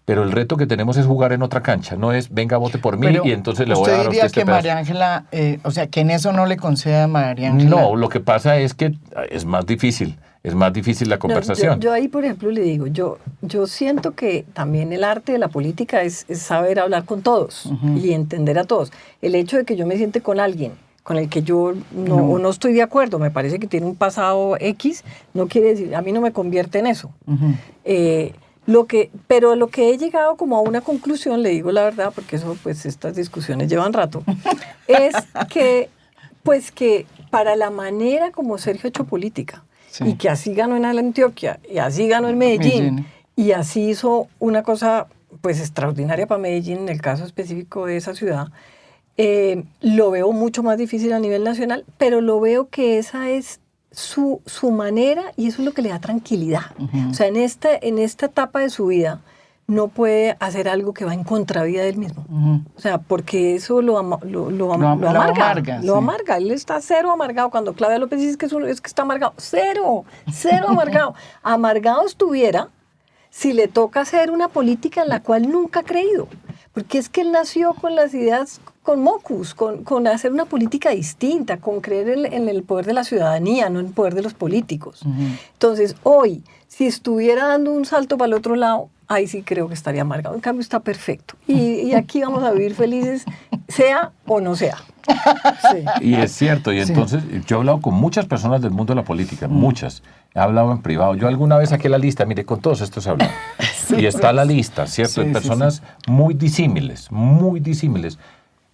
pero el reto que tenemos es jugar en otra cancha. No es, venga, vote por mí y entonces le voy a dar a usted este
pedazo. María Ángela, o sea, que en eso no le conceda a María Ángela.
No, lo que pasa es que es más difícil. Es más difícil la conversación.
No, yo ahí, por ejemplo, le digo, yo siento que también el arte de la política es saber hablar con todos y entender a todos. El hecho de que yo me siente con alguien con el que yo no estoy de acuerdo, me parece que tiene un pasado X, no quiere decir, a mí no me convierte en eso. Pero lo que he llegado como a una conclusión, le digo la verdad, porque eso, pues estas discusiones llevan rato, es que, pues que para la manera como Sergio ha hecho política, y que así ganó en Antioquia, y así ganó en Medellín, y así hizo una cosa pues extraordinaria para Medellín, en el caso específico de esa ciudad, lo veo mucho más difícil a nivel nacional, pero lo veo que esa es su manera y eso es lo que le da tranquilidad. O sea, en esta etapa de su vida no puede hacer algo que va en contravía de él mismo. O sea, porque eso lo amarga. Lo amarga. Él está cero amargado. Cuando Claudia López dice que está amargado, cero amargado. Amargado estuviera si le toca hacer una política en la cual nunca ha creído. Porque es que él nació con las ideas, con mocus, con hacer una política distinta, con creer en el poder de la ciudadanía, no en el poder de los políticos. Entonces, hoy, si estuviera dando un salto para el otro lado, ahí sí creo que estaría amargado. En cambio, está perfecto. Y aquí vamos a vivir felices, sea o no sea.
Sí. Y es cierto. Y entonces, yo he hablado con muchas personas del mundo de la política, muchas. He hablado en privado. Yo alguna vez saqué la lista, mire, con todos estos he hablado. Y está la lista, ¿cierto? De personas muy disímiles, muy disímiles.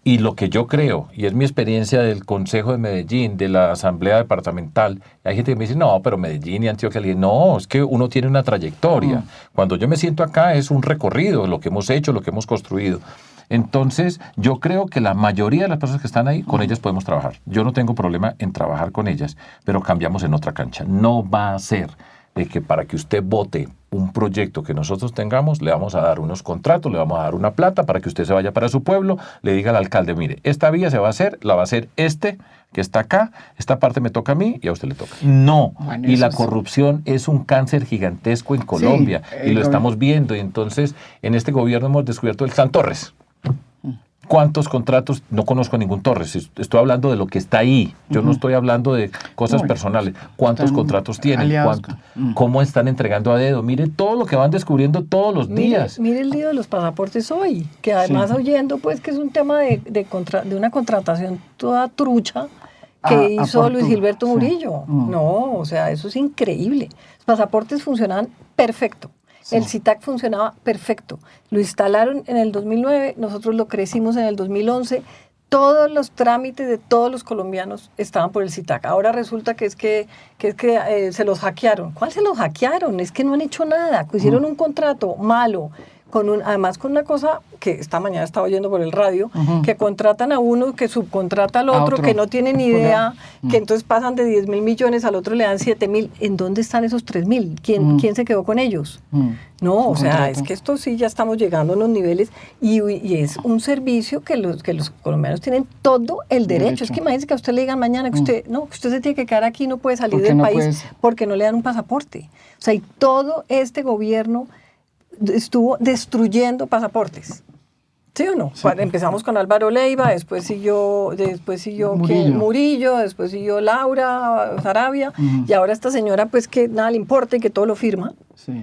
Y lo que yo creo, y es mi experiencia del Consejo de Medellín, de la Asamblea Departamental, hay gente que me dice, no, pero Medellín y Antioquia, no, es que uno tiene una trayectoria. Cuando yo me siento acá es un recorrido, lo que hemos hecho, lo que hemos construido. Entonces, yo creo que la mayoría de las personas que están ahí, con ellas podemos trabajar. Yo no tengo problema en trabajar con ellas, pero cambiamos en otra cancha. No va a ser de que para que usted vote un proyecto que nosotros tengamos, le vamos a dar unos contratos, le vamos a dar una plata para que usted se vaya para su pueblo, le diga al alcalde, mire, esta vía se va a hacer, la va a hacer este que está acá, esta parte me toca a mí y a usted le toca. No, bueno, y la corrupción es un cáncer gigantesco en Colombia y lo estamos viendo. Y entonces, en este gobierno hemos descubierto el San Torres. ¿Cuántos contratos? No conozco ningún Torres, estoy hablando de lo que está ahí. Yo no estoy hablando de cosas personales. ¿Cuántos contratos tienen? ¿Cómo están entregando a dedo? Mire todo lo que van descubriendo todos los días.
Mire el lío de los pasaportes hoy, que además oyendo pues que es un tema de una contratación toda trucha que hizo Luis Gilberto Murillo. No, o sea, eso es increíble. Los pasaportes funcionaban perfecto. El CITAC funcionaba perfecto. Lo instalaron en el 2009, nosotros lo crecimos en el 2011. Todos los trámites de todos los colombianos estaban por el CITAC. Ahora resulta que se los hackearon. ¿Cuál se los hackearon? Es que no han hecho nada. Hicieron un contrato malo. Además con una cosa que esta mañana estaba oyendo por el radio, que contratan a uno, que subcontrata al otro, que no tiene ni idea, que entonces pasan de 10.000 millones, al otro le dan 7.000. ¿En dónde están esos 3.000? ¿Quién se quedó con ellos? No, o sea, es que esto sí ya estamos llegando a unos niveles y es un servicio que los colombianos tienen todo el derecho. Es que imagínense que a usted le digan mañana que usted se tiene que quedar aquí, no puede salir del país porque no le dan un pasaporte. O sea, y todo este gobierno estuvo destruyendo pasaportes. ¿Sí o no? Sí. Empezamos con Álvaro Leiva, después siguió Murillo, después siguió Laura Sarabia, y ahora esta señora pues que nada le importa y que todo lo firma. Sí.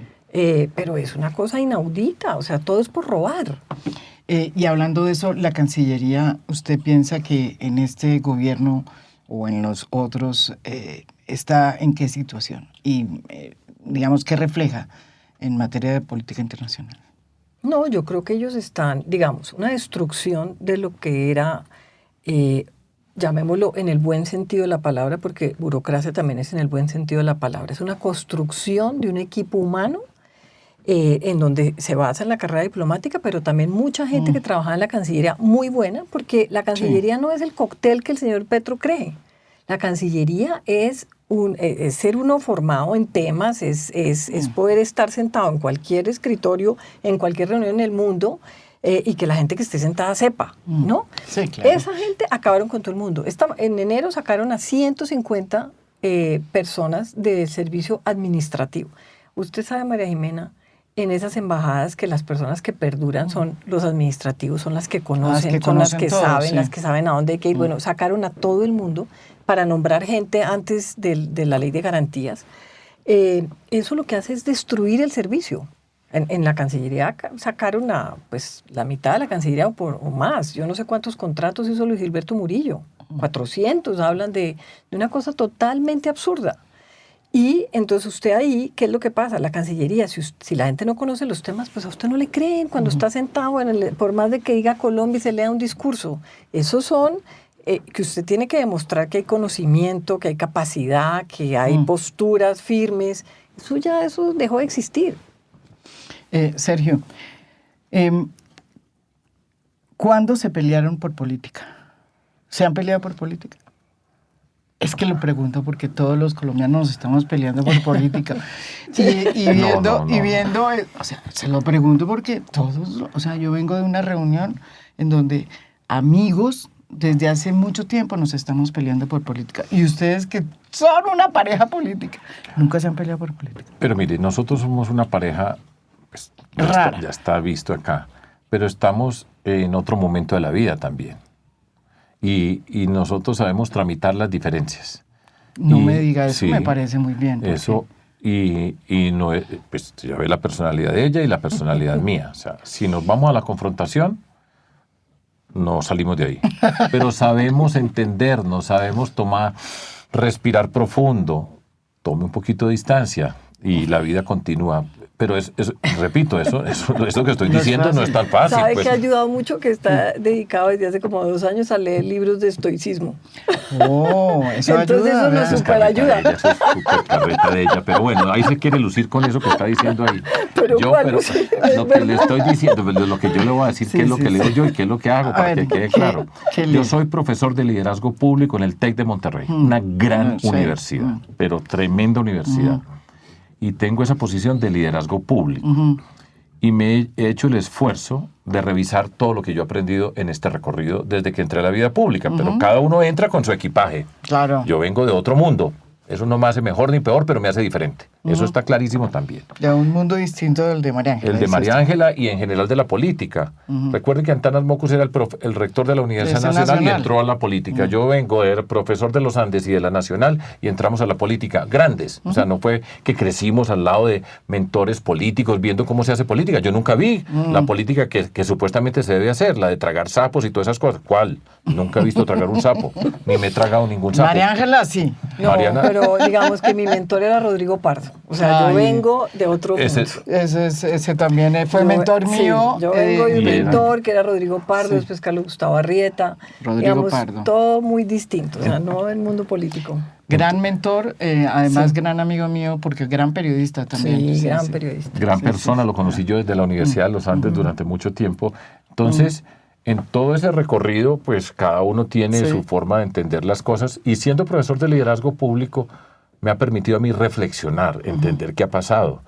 Pero es una cosa inaudita, o sea, todo es por robar.
Y hablando de eso, la Cancillería, ¿usted piensa que en este gobierno o en los otros está en qué situación? Y digamos, ¿qué refleja en materia de política internacional?
No, yo creo que ellos están, digamos, una destrucción de lo que era llamémoslo en el buen sentido de la palabra, porque burocracia también es en el buen sentido de la palabra, es una construcción de un equipo humano en donde se basa en la carrera diplomática, pero también mucha gente que trabaja en la Cancillería muy buena, porque la Cancillería no es el cóctel que el señor Petro cree. La Cancillería es ser uno formado en temas, es poder estar sentado en cualquier escritorio, en cualquier reunión en el mundo, y que la gente que esté sentada sepa, ¿no?
Sí, claro.
Esa gente acabaron con todo el mundo. En enero sacaron a 150 personas de servicio administrativo. Usted sabe, María Jimena, en esas embajadas que las personas que perduran son los administrativos, son las que conocen, son las que saben, las que saben a dónde hay que ir. Bueno, sacaron a todo el mundo para nombrar gente antes de la ley de garantías. Eso lo que hace es destruir el servicio. En la Cancillería sacaron la mitad de la Cancillería o más. Yo no sé cuántos contratos hizo Luis Gilberto Murillo. 400, hablan de una cosa totalmente absurda. Y entonces usted ahí, ¿qué es lo que pasa? La Cancillería, si la gente no conoce los temas, pues a usted no le creen cuando está sentado, por más de que diga Colombia y se lea un discurso. Esos son que usted tiene que demostrar que hay conocimiento, que hay capacidad, que hay posturas firmes. Eso dejó de existir.
Sergio, ¿cuándo se pelearon por política? ¿Se han peleado por política? Es que lo pregunto porque todos los colombianos nos estamos peleando por política. y viendo, o sea, se lo pregunto porque todos, o sea, yo vengo de una reunión en donde amigos desde hace mucho tiempo nos estamos peleando por política. Y ustedes que son una pareja política, nunca se han peleado por política.
Pero mire, nosotros somos una pareja, pues,
rara.
Ya está visto acá, pero estamos en otro momento de la vida también. Y nosotros sabemos tramitar las diferencias.
No me diga eso, sí, me parece muy bien.
Eso, y no, pues ya ve la personalidad de ella y la personalidad mía. O sea, si nos vamos a la confrontación, no salimos de ahí. Pero sabemos entendernos, sabemos respirar profundo, tome un poquito de distancia y la vida continúa. Pero repito, eso que estoy diciendo no es tan fácil.
¿Sabe
pues.
que ha ayudado mucho? Que está dedicado desde hace como 2 años a leer libros de estoicismo.
Eso
entonces
ayuda.
Eso nos super ayuda.
Es súper carreta de ella, pero bueno, ahí se quiere lucir con eso que está diciendo ahí.
Pero
lo que le estoy diciendo, lo que yo le voy a decir, qué es lo que leo yo y qué es lo que hago, para que quede claro. Yo soy profesor de liderazgo público en el TEC de Monterrey, una gran universidad, pero tremenda universidad. Y tengo esa posición de liderazgo público. Y me he hecho el esfuerzo de revisar todo lo que yo he aprendido en este recorrido desde que entré a la vida pública. Pero cada uno entra con su equipaje.
Claro.
Yo vengo de otro mundo. Eso no me hace mejor ni peor, pero me hace diferente. Eso está clarísimo también.
De un mundo distinto del de María Ángela.
El de María Ángela y en general de la política. Recuerden que Antanas Mocus era el rector de la Universidad Nacional y entró a la política. Yo vengo, era profesor de los Andes y de la Nacional y entramos a la política grandes. O sea, no fue que crecimos al lado de mentores políticos viendo cómo se hace política. Yo nunca vi la política que supuestamente se debe hacer, la de tragar sapos y todas esas cosas. ¿Cuál? Nunca he visto tragar un sapo, ni me he tragado ningún sapo.
María Ángela sí.
No, pero digamos que mi mentor era Rodrigo Pardo. O sea, yo vengo de otro mundo.
Ese también fue mentor mío.
Yo vengo de un mentor que era Rodrigo Pardo, después Carlos Gustavo Arrieta.
Rodrigo Pardo.
Todo muy distinto, o sea, no el mundo político.
Gran mentor, además gran amigo mío, porque gran periodista también.
Sí, gran periodista.
Gran persona, lo conocí yo desde la Universidad de los Andes durante mucho tiempo. Entonces, en todo ese recorrido, pues cada uno tiene su forma de entender las cosas. Y siendo profesor de liderazgo público, me ha permitido a mí reflexionar, entender qué ha pasado,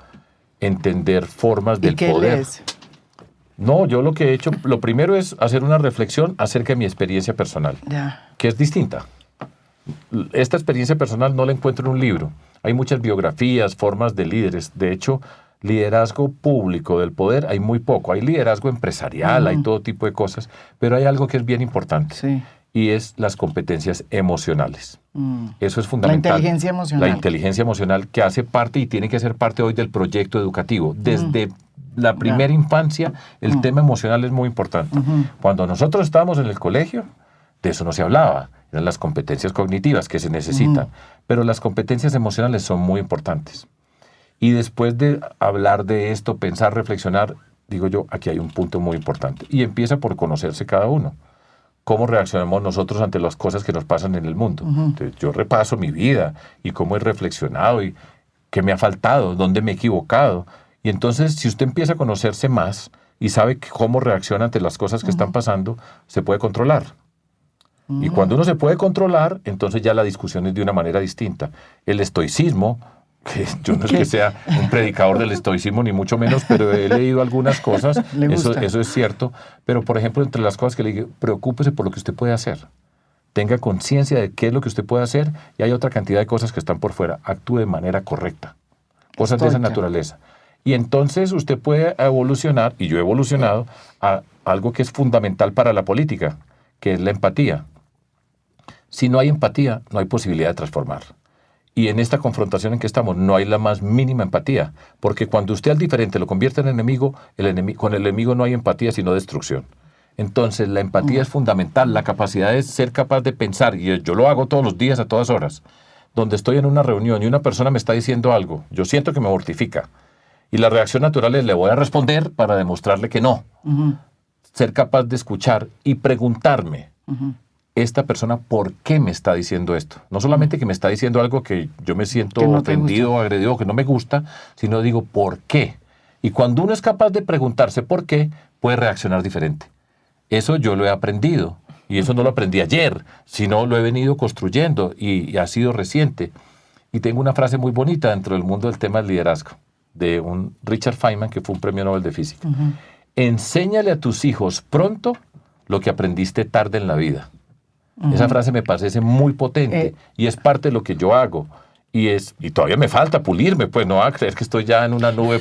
entender formas del poder.
¿Lees?
No, yo lo que he hecho, lo primero es hacer una reflexión acerca de mi experiencia personal, que es distinta. Esta experiencia personal no la encuentro en un libro. Hay muchas biografías, formas de líderes. De hecho, liderazgo público del poder hay muy poco. Hay liderazgo empresarial, hay todo tipo de cosas, pero hay algo que es bien importante y es las competencias emocionales. Eso es fundamental.
La inteligencia emocional.
La inteligencia emocional que hace parte y tiene que ser parte hoy del proyecto educativo. Desde la primera infancia, el tema emocional es muy importante. Cuando nosotros estábamos en el colegio, de eso no se hablaba. Eran las competencias cognitivas que se necesitan. Pero las competencias emocionales son muy importantes. Y después de hablar de esto, pensar, reflexionar, digo yo, aquí hay un punto muy importante. Y empieza por conocerse cada uno. cómo reaccionamos nosotros ante las cosas que nos pasan en el mundo. Entonces, yo repaso mi vida y cómo he reflexionado y qué me ha faltado, dónde me he equivocado. Y entonces, si usted empieza a conocerse más y sabe cómo reacciona ante las cosas que están pasando, se puede controlar. Y cuando uno se puede controlar, entonces ya la discusión es de una manera distinta. El estoicismo, que yo no es que sea un predicador del estoicismo, ni mucho menos, pero he leído algunas cosas, eso es cierto. Pero, por ejemplo, entre las cosas que le digo, preocúpese por lo que usted puede hacer. Tenga conciencia de qué es lo que usted puede hacer y hay otra cantidad de cosas que están por fuera. Actúe de manera correcta. Cosas de esa naturaleza. Y entonces usted puede evolucionar, y yo he evolucionado, a algo que es fundamental para la política, que es la empatía. Si no hay empatía, no hay posibilidad de transformar. Y en esta confrontación en que estamos, no hay la más mínima empatía. Porque cuando usted al diferente lo convierte en enemigo, con el enemigo no hay empatía, sino destrucción. Entonces, la empatía es fundamental. La capacidad de ser capaz de pensar, y yo lo hago todos los días, a todas horas. Donde estoy en una reunión y una persona me está diciendo algo, yo siento que me mortifica. Y la reacción natural es, le voy a responder para demostrarle que no. Ser capaz de escuchar y preguntarme, esta persona, ¿por qué me está diciendo esto? No solamente que me está diciendo algo que yo me siento ofendido o agredido, que no me gusta, sino digo, ¿por qué? Y cuando uno es capaz de preguntarse por qué, puede reaccionar diferente. Eso yo lo he aprendido. Y eso no lo aprendí ayer, sino lo he venido construyendo y ha sido reciente. Y tengo una frase muy bonita dentro del mundo del tema del liderazgo, de un Richard Feynman, que fue un premio Nobel de Física. Enséñale a tus hijos pronto lo que aprendiste tarde en la vida. Esa frase me parece muy potente y es parte de lo que yo hago. Y todavía me falta pulirme, pues no va a creer que estoy ya en una nube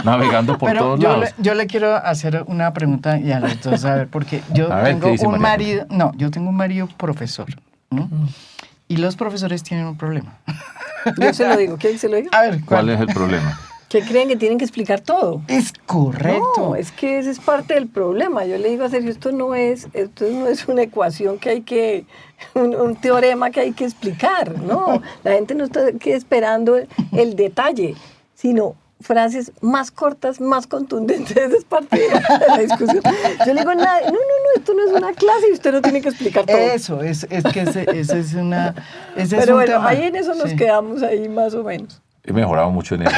navegando por todos lados.
Yo le quiero hacer una pregunta y a los dos, a ver, porque yo tengo un marido, yo tengo un marido profesor, ¿no? Y los profesores tienen un problema.
Yo se lo digo, ¿quién se lo digo?
A ver,
¿Cuál es el problema?
Que creen que tienen que explicar todo.
Es correcto.
No, es que ese es parte del problema. Yo le digo a Sergio, esto no es una ecuación que hay que, un teorema que hay que explicar, ¿no? La gente no está aquí esperando el detalle, sino frases más cortas, más contundentes. Esa es parte de la discusión. Yo le digo, no, esto no es una clase y usted no tiene que explicar todo.
Eso, es que ese es una...
Pero bueno, tema. Ahí en eso nos quedamos ahí más o menos.
He mejorado mucho en eso.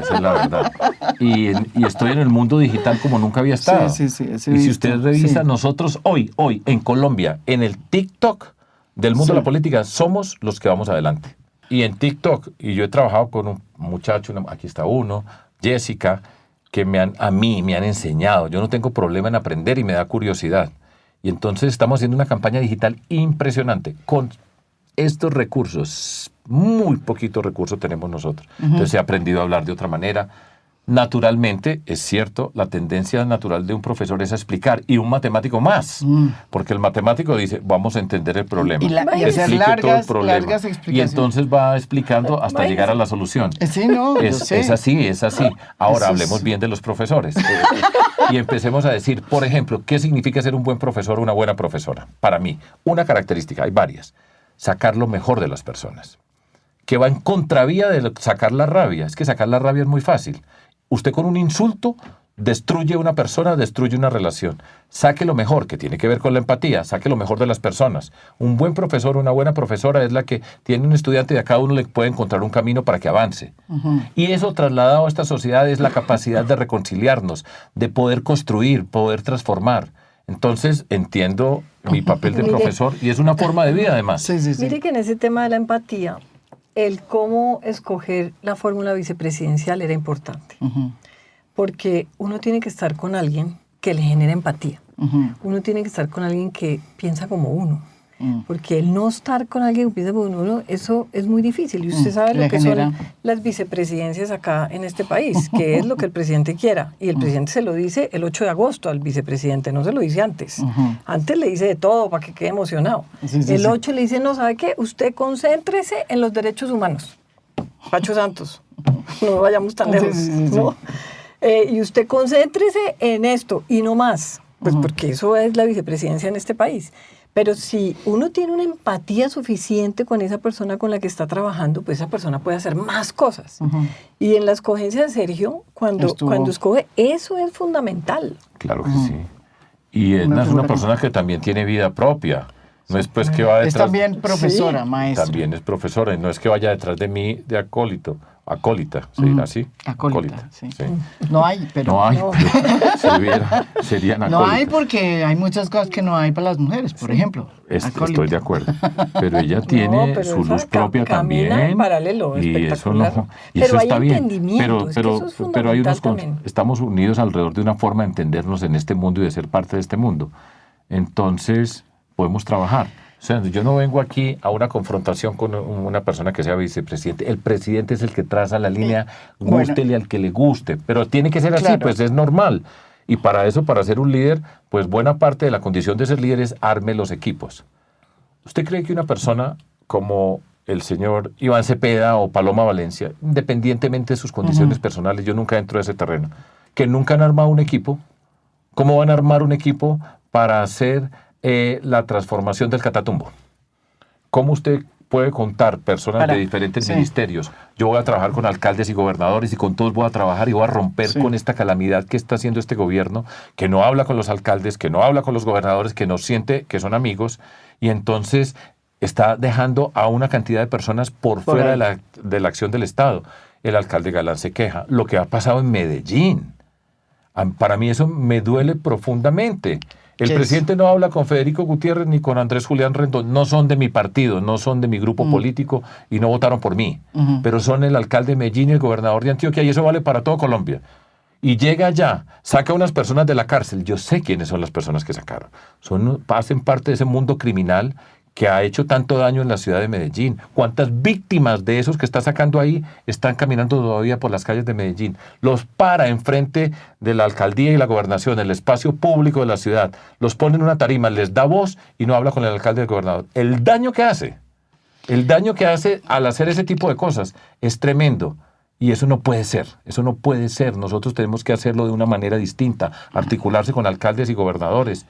Esa es la verdad. Y estoy en el mundo digital como nunca había estado.
Sí.
Y si usted revisa, nosotros hoy, en Colombia, en el TikTok del mundo de la política, somos los que vamos adelante. Y en TikTok, y yo he trabajado con un muchacho, aquí está uno, Jessica, que a mí me han enseñado. Yo no tengo problema en aprender y me da curiosidad. Y entonces estamos haciendo una campaña digital impresionante con estos recursos. Muy poquitos recursos tenemos nosotros. Entonces he aprendido a hablar de otra manera. Naturalmente, es cierto, la tendencia natural de un profesor es a explicar, y un matemático más, porque el matemático dice, vamos a entender el problema.
Y hacer largas explicaciones.
Y entonces va explicando hasta llegar a la solución.
Sí, no,
es así. Ahora hablemos bien de los profesores. Y empecemos a decir, por ejemplo, ¿qué significa ser un buen profesor o una buena profesora? Para mí, una característica, hay varias. Sacar lo mejor de las personas. Que va en contravía de sacar la rabia. Es que sacar la rabia es muy fácil. Usted con un insulto destruye una persona, destruye una relación. Saque lo mejor, que tiene que ver con la empatía, saque lo mejor de las personas. Un buen profesor, una buena profesora es la que tiene un estudiante y a cada uno le puede encontrar un camino para que avance. Y eso trasladado a esta sociedad es la capacidad de reconciliarnos, de poder construir, poder transformar. Entonces entiendo mi papel de profesor y es una forma de vida además.
Sí.
Mire que en ese tema de la empatía, el cómo escoger la fórmula vicepresidencial era importante. Porque uno tiene que estar con alguien que le genera empatía. Uno tiene que estar con alguien que piensa como uno. Porque el no estar con alguien que piensa como uno, eso es muy difícil. Y usted sabe lo que son las vicepresidencias acá en este país, que es lo que el presidente quiera. Y el presidente se lo dice el 8 de agosto al vicepresidente, no se lo dice antes. Antes le dice de todo para que quede emocionado. El 8 le dice, no, ¿sabe qué? Usted concéntrese en los derechos humanos. Pacho Santos, no vayamos tan lejos. ¿No? Y usted concéntrese en esto y no más. Pues porque eso es la vicepresidencia en este país. Pero si uno tiene una empatía suficiente con esa persona con la que está trabajando, pues esa persona puede hacer más cosas. Y en la escogencia de Sergio, cuando escoge, eso es fundamental.
Claro que sí. Y Edna es una persona que también tiene vida propia. No es pues que va detrás...
Es también profesora, maestra.
También es profesora, y no es que vaya detrás de mí de acólita, ¿se dirá así?
Acólita, sí. No hay, pero...
No hay, pero serían acólitas.
No hay porque hay muchas cosas que no hay para las mujeres, por ejemplo.
Estoy de acuerdo. Pero ella tiene su luz propia también.
En paralelo,
y eso no, y
pero
eso está bien.
Pero
hay estamos unidos alrededor de una forma de entendernos en este mundo y de ser parte de este mundo. Entonces, podemos trabajar. O sea, yo no vengo aquí a una confrontación con una persona que sea vicepresidente. El presidente es el que traza la línea, gústele al que le guste. Pero tiene que ser así, pues es normal. Y para eso, para ser un líder, pues buena parte de la condición de ser líder es arme los equipos. ¿Usted cree que una persona como el señor Iván Cepeda o Paloma Valencia, independientemente de sus condiciones personales, yo nunca entro a ese terreno, que nunca han armado un equipo? ¿Cómo van a armar un equipo para hacer la transformación del Catatumbo? ¿Cómo usted puede contar personas de diferentes ministerios? Yo voy a trabajar con alcaldes y gobernadores y con todos voy a trabajar y voy a romper con esta calamidad que está haciendo este gobierno, que no habla con los alcaldes, que no habla con los gobernadores, que no siente que son amigos, y entonces está dejando a una cantidad de personas por fuera de la acción del Estado. El alcalde Galán se queja. Lo que ha pasado en Medellín, para mí eso me duele profundamente. El presidente no habla con Federico Gutiérrez ni con Andrés Julián Rendón. No son de mi partido, no son de mi grupo político y no votaron por mí. Pero son el alcalde de Medellín y el gobernador de Antioquia, y eso vale para todo Colombia. Y llega allá, saca a unas personas de la cárcel. Yo sé quiénes son las personas que sacaron. Hacen parte de ese mundo criminal que ha hecho tanto daño en la ciudad de Medellín. ¿Cuántas víctimas de esos que está sacando ahí están caminando todavía por las calles de Medellín? Los para enfrente de la alcaldía y la gobernación, el espacio público de la ciudad. Los pone en una tarima, les da voz y no habla con el alcalde y el gobernador. El daño que hace al hacer ese tipo de cosas es tremendo. Y eso no puede ser, Nosotros tenemos que hacerlo de una manera distinta, articularse con alcaldes y gobernadores.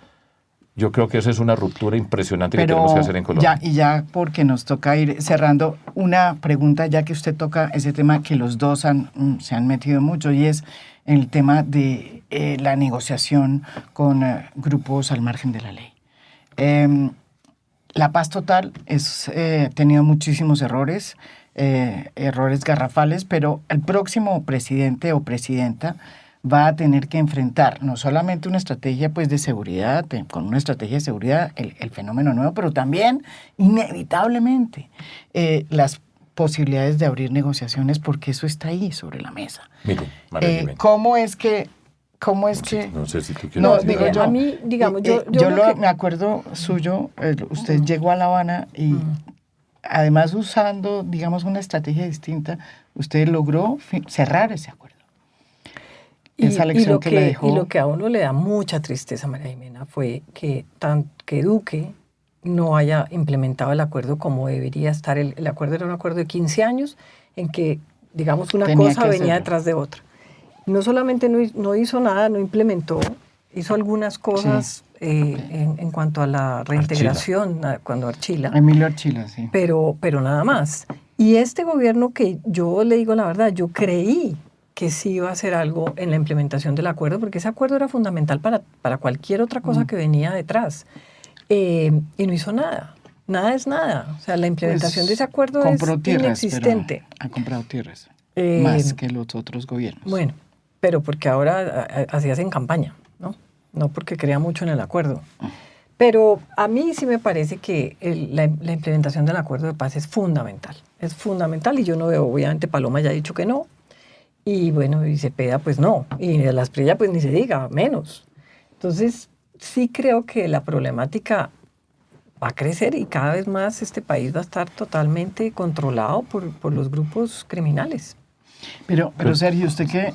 Yo creo que eso es una ruptura impresionante que tenemos que hacer en Colombia.
Ya porque nos toca ir cerrando, una pregunta, ya que usted toca ese tema que los dos se han metido mucho, y es el tema de la negociación con grupos al margen de la ley. La Paz Total ha tenido muchísimos errores garrafales, pero el próximo presidente o presidenta va a tener que enfrentar no solamente una estrategia pues, de seguridad, con una estrategia de seguridad, el fenómeno nuevo, pero también, inevitablemente, las posibilidades de abrir negociaciones, porque eso está ahí sobre la mesa.
Mire, María,
¿Cómo es que
no sé si tú quieres
digo yo,
a mí, digamos,
me acuerdo suyo, usted llegó a La Habana y además usando, digamos, una estrategia distinta, usted logró cerrar ese acuerdo. Esa lección que le dejó.
Y lo que a uno le da mucha tristeza, María Jimena, fue que Duque no haya implementado el acuerdo como debería estar. El acuerdo era un acuerdo de 15 años en que, digamos, una cosa venía detrás de otra. No solamente no hizo nada, no implementó, hizo algunas cosas en cuanto a la reintegración, cuando Archila.
Emilio Archila, sí.
Pero nada más. Y este gobierno, que yo le digo la verdad, yo creí que sí iba a hacer algo en la implementación del acuerdo, porque ese acuerdo era fundamental para cualquier otra cosa que venía detrás. Y no hizo nada. Nada es nada. O sea, la implementación de ese acuerdo es inexistente.
Ha comprado tierras, más que los otros gobiernos.
Bueno, pero porque ahora así hacen campaña, ¿no? No porque crea mucho en el acuerdo. Pero a mí sí me parece que la implementación del acuerdo de paz es fundamental. Es fundamental, y yo no veo, obviamente Paloma ya ha dicho que no. Y bueno, y Cepeda pues no, y de las Asprilla pues ni se diga, menos. Entonces sí creo que la problemática va a crecer y cada vez más este país va a estar totalmente controlado por los grupos criminales.
Pero Sergio, usted que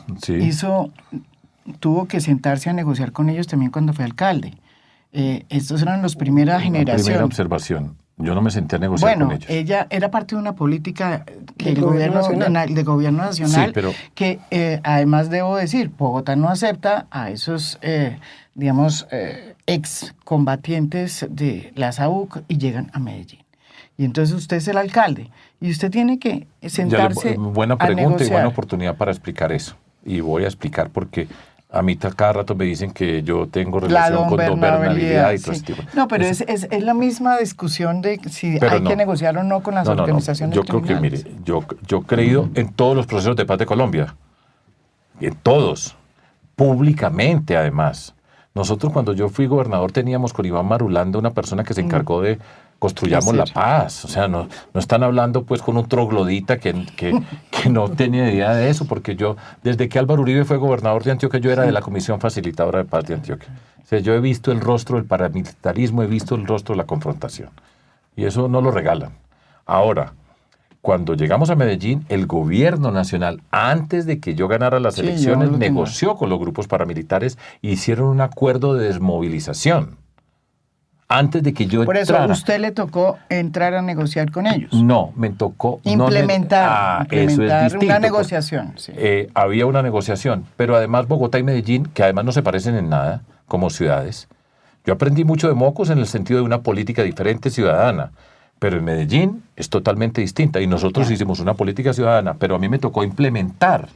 tuvo que sentarse a negociar con ellos también cuando fue alcalde. Estos eran los primera generación.
Primera observación. Yo no me senté a negociar con ellos.
Ella era parte de una política que el gobierno nacional,
sí,
que además debo decir, Bogotá no acepta a esos, excombatientes de la SAUC y llegan a Medellín. Y entonces usted es el alcalde y usted tiene que sentarse
buena pregunta
a negociar.
y buena oportunidad para explicar eso. Y voy a explicar porque A mí cada rato me dicen que yo tengo relación con gobernabilidad y todo ese tipo.
No, pero es la misma discusión de si hay que negociar o no con las organizaciones
Yo creo
criminales.
que, mire, yo he creído en todos los procesos de paz de Colombia. En todos. Públicamente, además. Nosotros, cuando yo fui gobernador, teníamos con Iván Marulanda una persona que se encargó de construyamos la paz. O sea, no están hablando pues con un troglodita que no tenía idea de eso, porque yo, desde que Álvaro Uribe fue gobernador de Antioquia, yo era de la Comisión Facilitadora de Paz de Antioquia. O sea, yo he visto el rostro del paramilitarismo, he visto el rostro de la confrontación. Y eso no lo regalan. Ahora, cuando llegamos a Medellín, el gobierno nacional, antes de que yo ganara las elecciones, negoció con los grupos paramilitares e hicieron un acuerdo de desmovilización. Antes de que yo entrara.
Por eso, ¿usted le tocó entrar a negociar con ellos?
No, me tocó
implementar
eso es distinto,
una negociación. Sí.
Había una negociación, pero además Bogotá y Medellín, que además no se parecen en nada como ciudades. Yo aprendí mucho de Mocos en el sentido de una política diferente ciudadana, pero en Medellín es totalmente distinta y nosotros hicimos una política ciudadana, pero a mí me tocó implementar.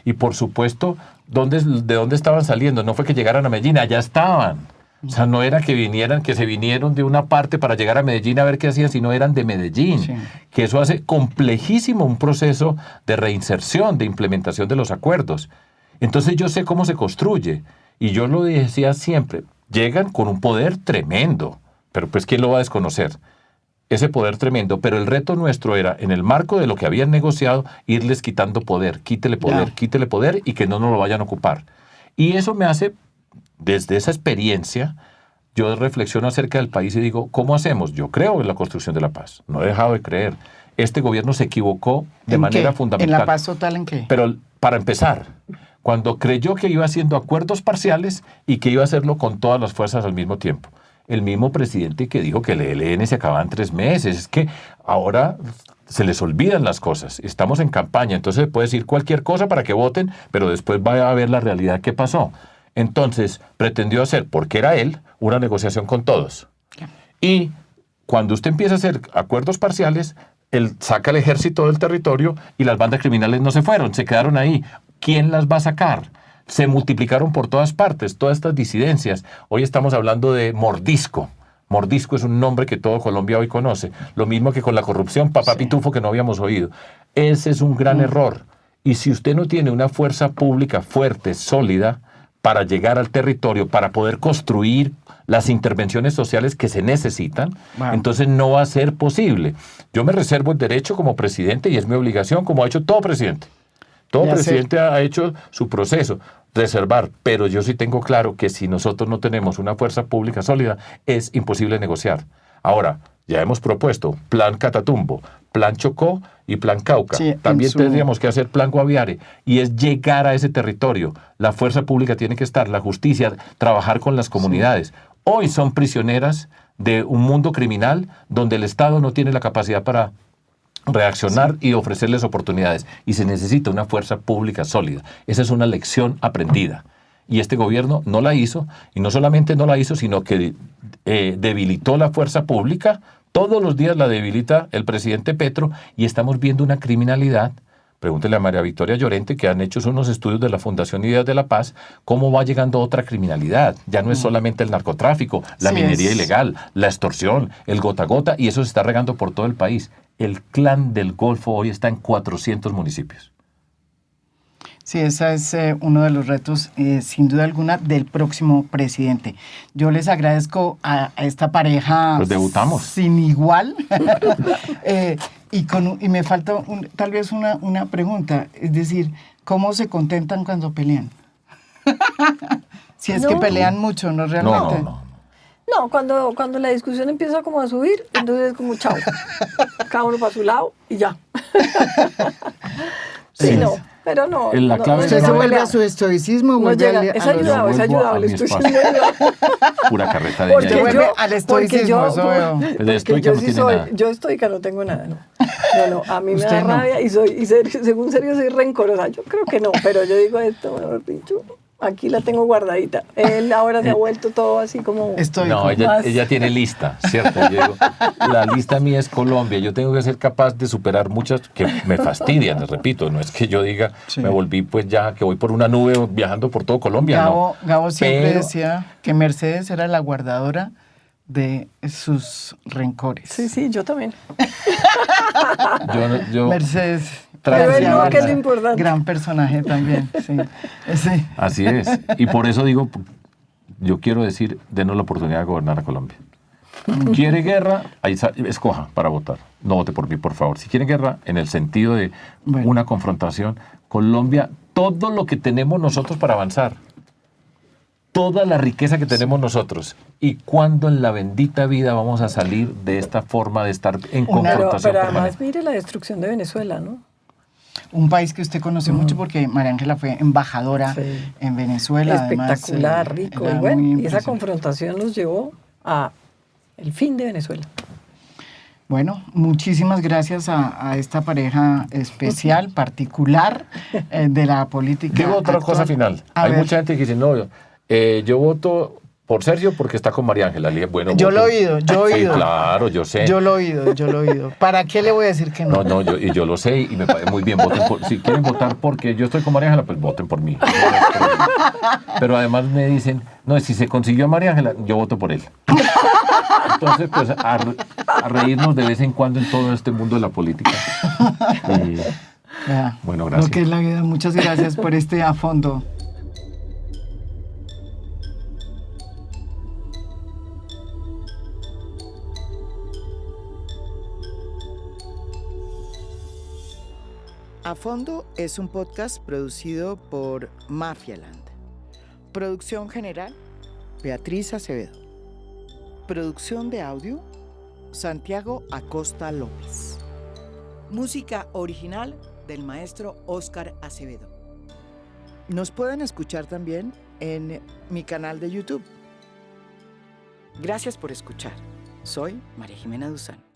Y por supuesto, ¿de dónde estaban saliendo? No fue que llegaran a Medellín, allá estaban. O sea, no era que se vinieron de una parte para llegar a Medellín a ver qué hacían, sino eran de Medellín. Sí. Que eso hace complejísimo un proceso de reinserción, de implementación de los acuerdos. Entonces yo sé cómo se construye. Y yo lo decía siempre, llegan con un poder tremendo, pero pues ¿quién lo va a desconocer? Ese poder tremendo, pero el reto nuestro era, en el marco de lo que habían negociado, irles quitando poder, quítele poder y que no nos lo vayan a ocupar. Y eso me hace... Desde esa experiencia, yo reflexiono acerca del país y digo, ¿cómo hacemos? Yo creo en la construcción de la paz. No he dejado de creer. Este gobierno se equivocó de manera fundamental.
¿En la paz total en qué?
Pero para empezar, cuando creyó que iba haciendo acuerdos parciales y que iba a hacerlo con todas las fuerzas al mismo tiempo. El mismo presidente que dijo que el ELN se acababa en 3 meses. Es que ahora se les olvidan las cosas. Estamos en campaña, entonces se puede decir cualquier cosa para que voten, pero después va a ver la realidad que pasó. Entonces, pretendió hacer, porque era él, una negociación con todos. Y cuando usted empieza a hacer acuerdos parciales, él saca el ejército del territorio y las bandas criminales no se fueron, se quedaron ahí. ¿Quién las va a sacar? Se multiplicaron por todas partes, todas estas disidencias. Hoy estamos hablando de mordisco. Mordisco es un nombre que todo Colombia hoy conoce. Lo mismo que con la corrupción, papá pitufo, que no habíamos oído. Ese es un gran error. Y si usted no tiene una fuerza pública fuerte, sólida, para llegar al territorio, para poder construir las intervenciones sociales que se necesitan, entonces no va a ser posible. Yo me reservo el derecho como presidente, y es mi obligación, como ha hecho todo presidente. Todo presidente ha hecho su proceso, reservar, pero yo sí tengo claro que si nosotros no tenemos una fuerza pública sólida, es imposible negociar. Ahora, ya hemos propuesto Plan Catatumbo, Plan Chocó y Plan Cauca. Sí, también tendríamos que hacer Plan Guaviare, y es llegar a ese territorio. La fuerza pública tiene que estar, la justicia, trabajar con las comunidades. Sí. Hoy son prisioneras de un mundo criminal donde el Estado no tiene la capacidad para reaccionar y ofrecerles oportunidades. Y se necesita una fuerza pública sólida. Esa es una lección aprendida. Y este gobierno no la hizo, y no solamente no la hizo, sino que debilitó la fuerza pública. Todos los días la debilita el presidente Petro, y estamos viendo una criminalidad. Pregúntele a María Victoria Llorente, que han hecho unos estudios de la Fundación Ideas de la Paz, cómo va llegando otra criminalidad. Ya no es solamente el narcotráfico, la minería ilegal, la extorsión, el gota a gota, y eso se está regando por todo el país. El Clan del Golfo hoy está en 400 municipios.
Sí, ese es uno de los retos, sin duda alguna, del próximo presidente. Yo les agradezco a esta pareja
pues debutamos.
Sin igual. Y me falta tal vez una pregunta, es decir, ¿cómo se contentan cuando pelean? Si es que pelean mucho, ¿no? Realmente.
No, cuando la discusión empieza como a subir, entonces es como chao. Cada uno para su lado y ya. Sí, no. Pero no.
¿Usted se vuelve a su estoicismo?
Es ayudado. El estoicismo
pura carreta de
Usted vuelve al estoicismo.
Yo estoica no tengo nada, no. A mí me da rabia y según serio soy rencorosa. Yo creo que no, pero yo digo esto, mejor dicho. Aquí la tengo guardadita. Él ahora se ha vuelto todo así como...
No, ella tiene lista, ¿cierto? Yo digo, la lista mía es Colombia. Yo tengo que ser capaz de superar muchas que me fastidian, les repito. No es que yo diga, me volví pues ya que voy por una nube viajando por todo Colombia.
Gabo siempre decía que Mercedes era la guardadora de sus rencores.
Sí, yo también.
Mercedes...
que es lo importante.
Gran personaje también, sí.
Así es. Y por eso digo, yo quiero decir, denos la oportunidad de gobernar a Colombia. ¿Quiere guerra? Ahí escoja para votar. No vote por mí, por favor. Si quiere guerra, en el sentido de una confrontación, Colombia, todo lo que tenemos nosotros para avanzar, toda la riqueza que tenemos nosotros. ¿Y cuándo en la bendita vida vamos a salir de esta forma de estar en confrontación?
Pero además, mire la destrucción de Venezuela, ¿no?
Un país que usted conoce mucho porque María Ángela fue embajadora en Venezuela.
Espectacular, además, rico. Y bueno, y esa confrontación nos llevó a el fin de Venezuela.
Bueno, muchísimas gracias a esta pareja especial, particular de la política.
Digo otra cosa final. Hay mucha gente que dice, no, yo voto por Sergio porque está con María Ángela. Bueno,
yo lo he oído.
Sí, claro, yo sé.
Yo lo he oído. ¿Para qué le voy a decir que no?
No, yo lo sé y me parece muy bien. Si quieren votar porque yo estoy con María Ángela, pues voten por mí. Pero además me dicen, no, si se consiguió a María Ángela, yo voto por él. Entonces, pues, a reírnos de vez en cuando en todo este mundo de la política. Bueno, gracias.
Lo que es la vida. Muchas gracias por este A Fondo. A Fondo es un podcast producido por Mafialand. Producción general, Beatriz Acevedo. Producción de audio, Santiago Acosta López. Música original del maestro Óscar Acevedo. Nos pueden escuchar también en mi canal de YouTube. Gracias por escuchar. Soy María Jimena Duzán.